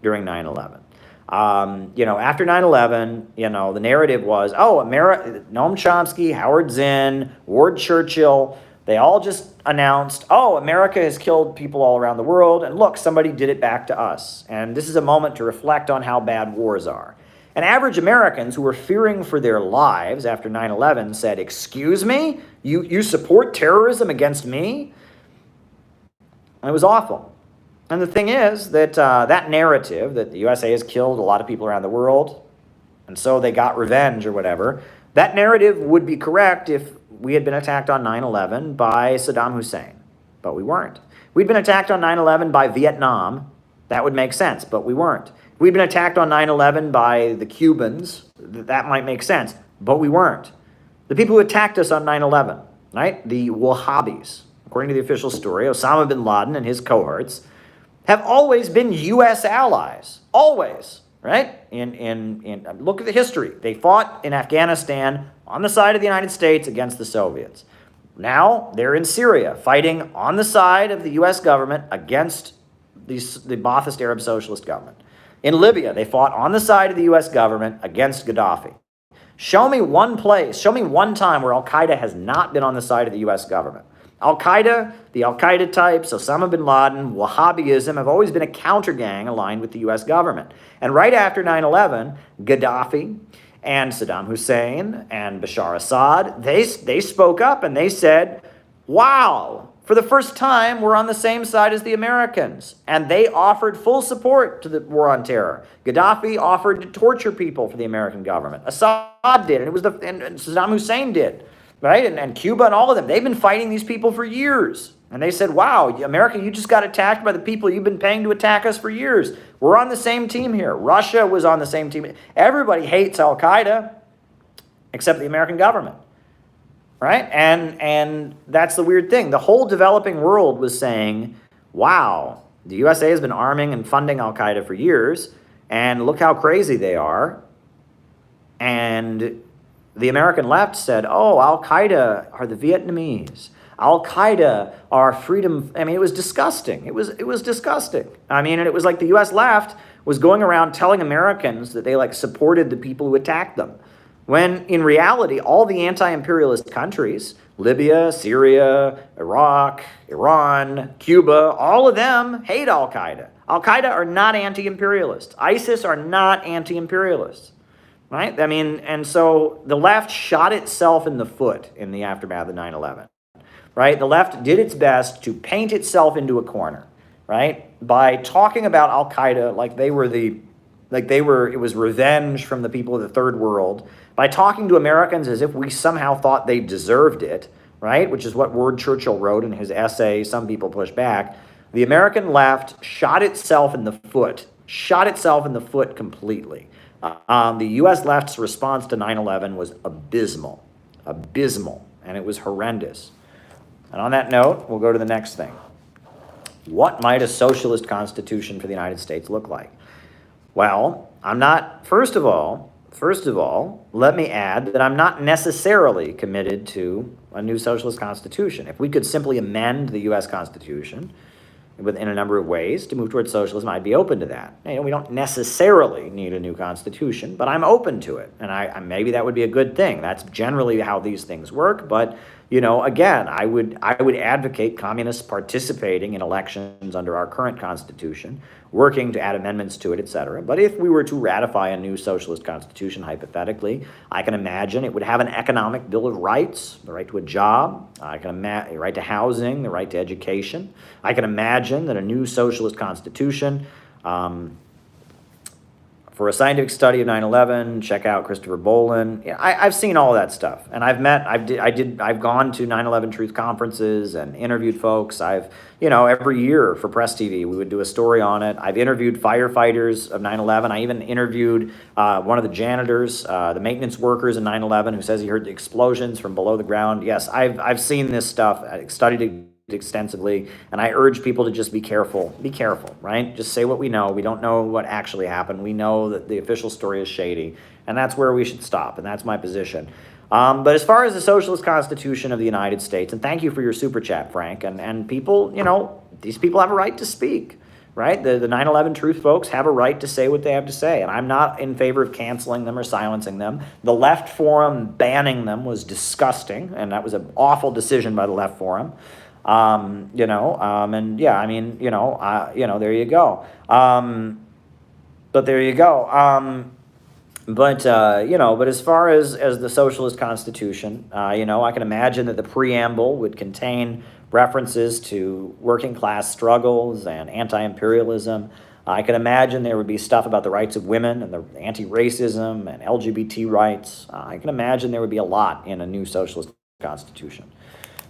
during 9/11. After 9/11, the narrative was, Noam Chomsky, Howard Zinn, Ward Churchill, they all just announced, America has killed people all around the world, and look, somebody did it back to us. And this is a moment to reflect on how bad wars are. And average Americans who were fearing for their lives after 9/11 said, excuse me? You support terrorism against me? And it was awful. And the thing is that that narrative that the USA has killed a lot of people around the world, and so they got revenge or whatever, that narrative would be correct if we had been attacked on 9/11 by Saddam Hussein. But we weren't. We'd been attacked on 9/11 by Vietnam. That would make sense, but we weren't. We'd been attacked on 9/11 by the Cubans. That might make sense, but we weren't. The people who attacked us on 9/11, right? The Wahhabis, according to the official story, Osama bin Laden and his cohorts, have always been U.S. allies. Always, right? Look at the history. They fought in Afghanistan on the side of the United States against the Soviets. Now they're in Syria fighting on the side of the U.S. government against the Ba'athist Arab Socialist government. In Libya, they fought on the side of the U.S. government against Gaddafi. Show me one place, show me one time where Al-Qaeda has not been on the side of the U.S. government. Al-Qaeda, the Al-Qaeda types, Osama bin Laden, Wahhabism have always been a counter-gang aligned with the U.S. government. And right after 9/11, Gaddafi and Saddam Hussein and Bashar Assad, they spoke up and they said, wow, for the first time, we're on the same side as the Americans. And they offered full support to the war on terror. Gaddafi offered to torture people for the American government. Assad did, and Saddam Hussein did, right? And Cuba and all of them. They've been fighting these people for years, And they said, wow, America, you just got attacked by the people you've been paying to attack us for years. We're on the same team here. Russia was on the same team. Everybody hates Al-Qaeda except the American government, right? And that's the weird thing. The whole developing world was saying, wow, the USA has been arming and funding Al-Qaeda for years, and look how crazy they are. And the American left said, oh, Al-Qaeda are the Vietnamese. Al-Qaeda are freedom. I mean, it was disgusting. It was disgusting. I mean, and it was like the U.S. left was going around telling Americans that they like supported the people who attacked them. When in reality, all the anti-imperialist countries, Libya, Syria, Iraq, Iran, Cuba, all of them hate Al-Qaeda. Al-Qaeda are not anti-imperialists. ISIS are not anti-imperialists. Right? I mean, and so the left shot itself in the foot in the aftermath of 9/11. Right? The left did its best to paint itself into a corner, right? By talking about Al-Qaeda it was revenge from the people of the third world, by talking to Americans as if we somehow thought they deserved it, right? Which is what Ward Churchill wrote in his essay, Some People Push Back. The American left shot itself in the foot completely. The U.S. left's response to 9/11 was abysmal, and it was horrendous. And on that note, we'll go to the next thing. What might a socialist constitution for the United States look like? Well, first of all, let me add that I'm not necessarily committed to a new socialist constitution. If we could simply amend the U.S. Constitution in a number of ways to move towards socialism, I'd be open to that. We don't necessarily need a new constitution, but I'm open to it. And maybe that would be a good thing. That's generally how these things work. But, again, I would advocate communists participating in elections under our current constitution, working to add amendments to it, etc. But if we were to ratify a new socialist constitution, hypothetically, I can imagine it would have an economic bill of rights, the right to a job, the right to housing, the right to education. I can imagine that a new socialist constitution, for a scientific study of 9/11, check out Christopher Bolin. I've seen all of that stuff, and I've gone to 9/11 Truth conferences and interviewed folks. Every year for Press TV, we would do a story on it. I've interviewed firefighters of 9/11. I even interviewed one of the janitors, the maintenance workers in 9/11, who says he heard the explosions from below the ground. Yes, I've seen this stuff. I studied it extensively, and I urge people to just be careful, right? Just say what we know. We don't know what actually happened. We know that the official story is shady, and that's where we should stop, and that's my position. But as far as the Socialist Constitution of the United States, and thank you for your super chat, Frank, and people, these people have a right to speak, right? The 9/11 Truth folks have a right to say what they have to say, and I'm not in favor of canceling them or silencing them. The Left Forum banning them was disgusting, and that was an awful decision by the Left Forum. There you go. But there you go. But as far as the Socialist Constitution, I can imagine that the preamble would contain references to working class struggles and anti-imperialism. I can imagine there would be stuff about the rights of women and the anti-racism and LGBT rights. I can imagine there would be a lot in a new Socialist Constitution.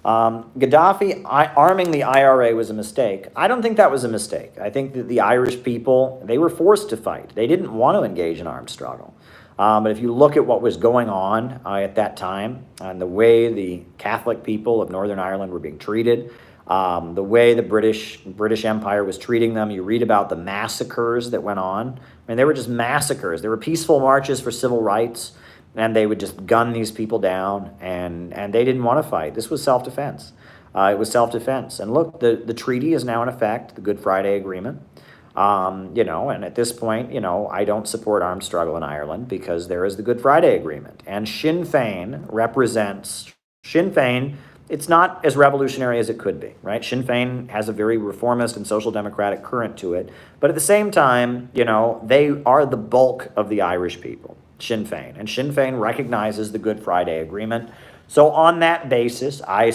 Gaddafi arming the IRA was a mistake. I don't think that was a mistake. I think that the Irish people, they were forced to fight. They didn't want to engage in armed struggle. But if you look at what was going on at that time and the way the Catholic people of Northern Ireland were being treated, the way the British Empire was treating them, you read about the massacres that went on. I mean, they were just massacres. There were peaceful marches for civil rights, and they would just gun these people down, and they didn't want to fight. This was self-defense. It was self-defense. And look, the treaty is now in effect, the Good Friday Agreement. And at this point, I don't support armed struggle in Ireland because there is the Good Friday Agreement. And Sinn Féin it's not as revolutionary as it could be, right? Sinn Féin has a very reformist and social democratic current to it. But at the same time, they are the bulk of the Irish people. Sinn Féin. And Sinn Féin recognizes the Good Friday Agreement. So on that basis, I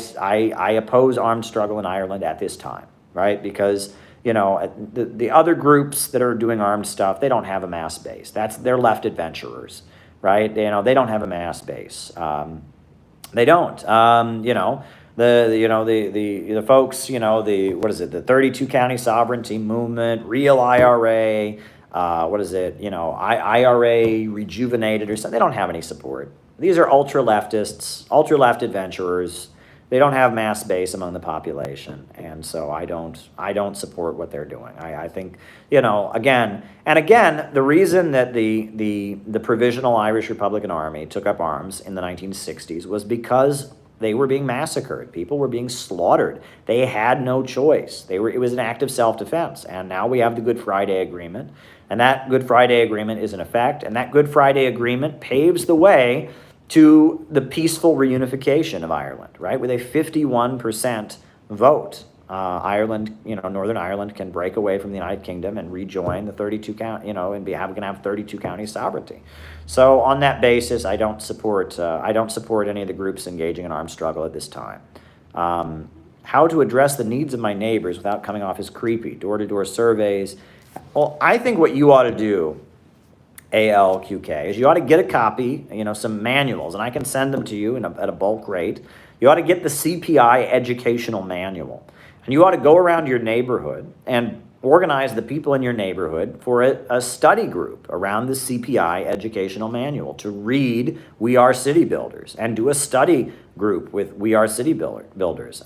oppose armed struggle in Ireland at this time, right? Because, the other groups that are doing armed stuff, they don't have a mass base. They're left adventurers, right? They don't have a mass base. They don't. the folks, the 32 county sovereignty movement, real IRA, IRA rejuvenated or something. They don't have any support. These are ultra leftists, ultra left adventurers. They don't have mass base among the population, and so I don't support what they're doing. I think, again, the reason that the Provisional Irish Republican Army took up arms in the 1960s was because they were being massacred. People were being slaughtered. They had no choice. It was an act of self-defense, and now we have the Good Friday Agreement, and that Good Friday Agreement is in effect, and that Good Friday Agreement paves the way to the peaceful reunification of Ireland, right? With a 51% vote, Ireland, Northern Ireland can break away from the United Kingdom and rejoin the 32 county, and can have 32 county sovereignty. So on that basis, I don't support any of the groups engaging in armed struggle at this time. How to address the needs of my neighbors without coming off as creepy? Door-to-door surveys. Well, I think what you ought to do, ALQK, is you ought to get a copy, some manuals, and I can send them to you at a bulk rate. You ought to get the CPI educational manual, and you ought to go around your neighborhood and organize the people in your neighborhood for a study group around the CPI educational manual to read We Are City Builders, and do a study group with We Are City Builders.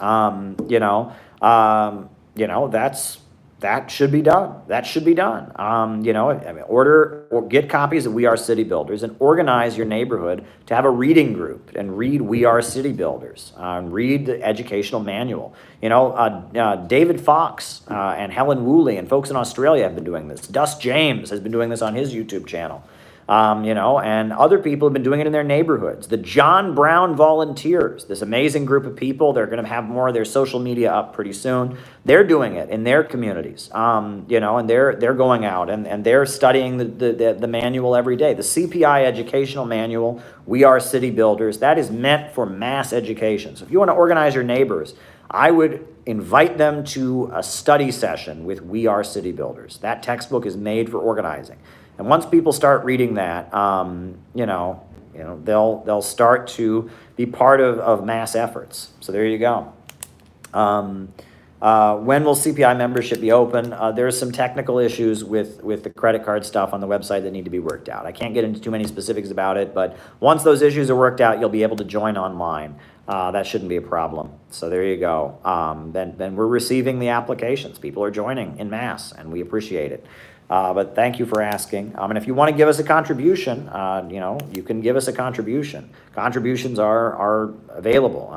That should be done. That should be done. Order or get copies of We Are City Builders and organize your neighborhood to have a reading group and read We Are City Builders. Read the educational manual. David Fox and Helen Woolley and folks in Australia have been doing this. Dus James has been doing this on his YouTube channel. And other people have been doing it in their neighborhoods. The John Brown Volunteers, this amazing group of people, they're going to have more of their social media up pretty soon. They're doing it in their communities, and they're going out and they're studying the manual every day. The CPI educational manual, We Are City Builders, that is meant for mass education. So if you want to organize your neighbors, I would invite them to a study session with We Are City Builders. That textbook is made for organizing. And once people start reading that, they'll start to be part of mass efforts. So there you go. When will CPI membership be open? There's some technical issues with the credit card stuff on the website that need to be worked out. I can't get into too many specifics about it, but once those issues are worked out, you'll be able to join online. That shouldn't be a problem. So there you go. Then we're receiving the applications. People are joining in mass, and we appreciate it. But thank you for asking. And if you want to give us a contribution, you can give us a contribution. Contributions are available.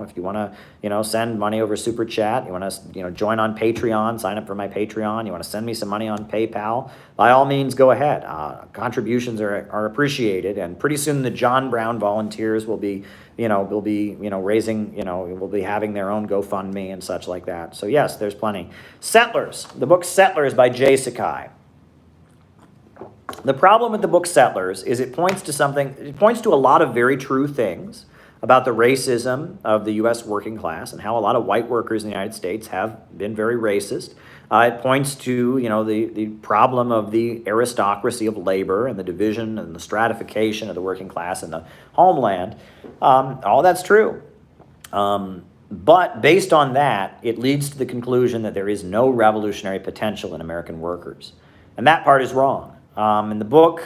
If you want to, send money over Super Chat, you want to, join on Patreon, sign up for my Patreon, you want to send me some money on PayPal, by all means, go ahead. Contributions are appreciated, and pretty soon the John Brown Volunteers will be, raising, will be having their own GoFundMe and such like that. So yes, there's plenty. Settlers, the book Settlers by Jay Sakai. The problem with the book Settlers is it points to a lot of very true things about the racism of the U.S. working class and how a lot of white workers in the United States have been very racist. It points to, the problem of the aristocracy of labor and the division and the stratification of the working class in the homeland. All that's true. But based on that, it leads to the conclusion that there is no revolutionary potential in American workers. And that part is wrong. And the book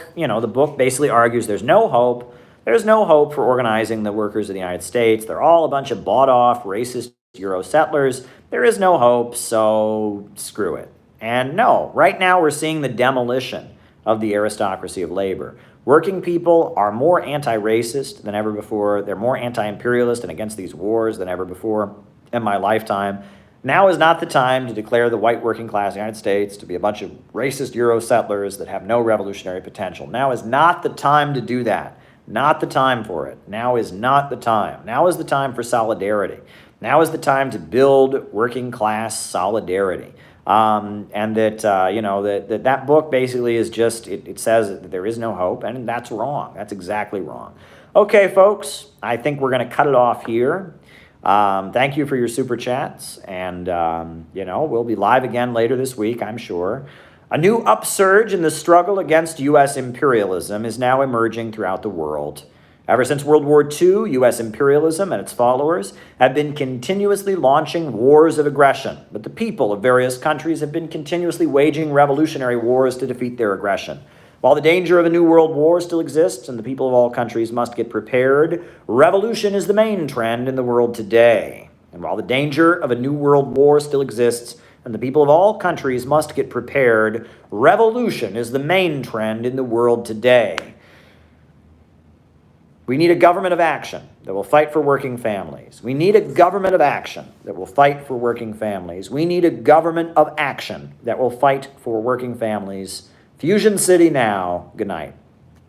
basically argues there's no hope. There's no hope for organizing the workers of the United States. They're all a bunch of bought-off, racist Euro settlers. There is no hope, so screw it. And no, right now we're seeing the demolition of the aristocracy of labor. Working people are more anti-racist than ever before. They're more anti-imperialist and against these wars than ever before in my lifetime. Now is not the time to declare the white working class of the United States to be a bunch of racist Euro settlers that have no revolutionary potential. Now is not the time to do that. Not the time for it. Now is not the time. Now is the time for solidarity. Now is the time to build working class solidarity. And that book basically is just, it says that there is no hope, and that's wrong. That's exactly wrong. Okay, folks, I think we're going to cut it off here. Thank you for your super chats, and, we'll be live again later this week, I'm sure. A new upsurge in the struggle against U.S. imperialism is now emerging throughout the world. Ever since World War II, U.S. imperialism and its followers have been continuously launching wars of aggression, but the people of various countries have been continuously waging revolutionary wars to defeat their aggression. While the danger of a new world war still exists and the people of all countries must get prepared, revolution is the main trend in the world today. And while the danger of a new world war still exists and the people of all countries must get prepared, revolution is the main trend in the world today. We need a government of action that will fight for working families. We need a government of action that will fight for working families. We need a government of action that will fight for working families. Fusion City now. Good night.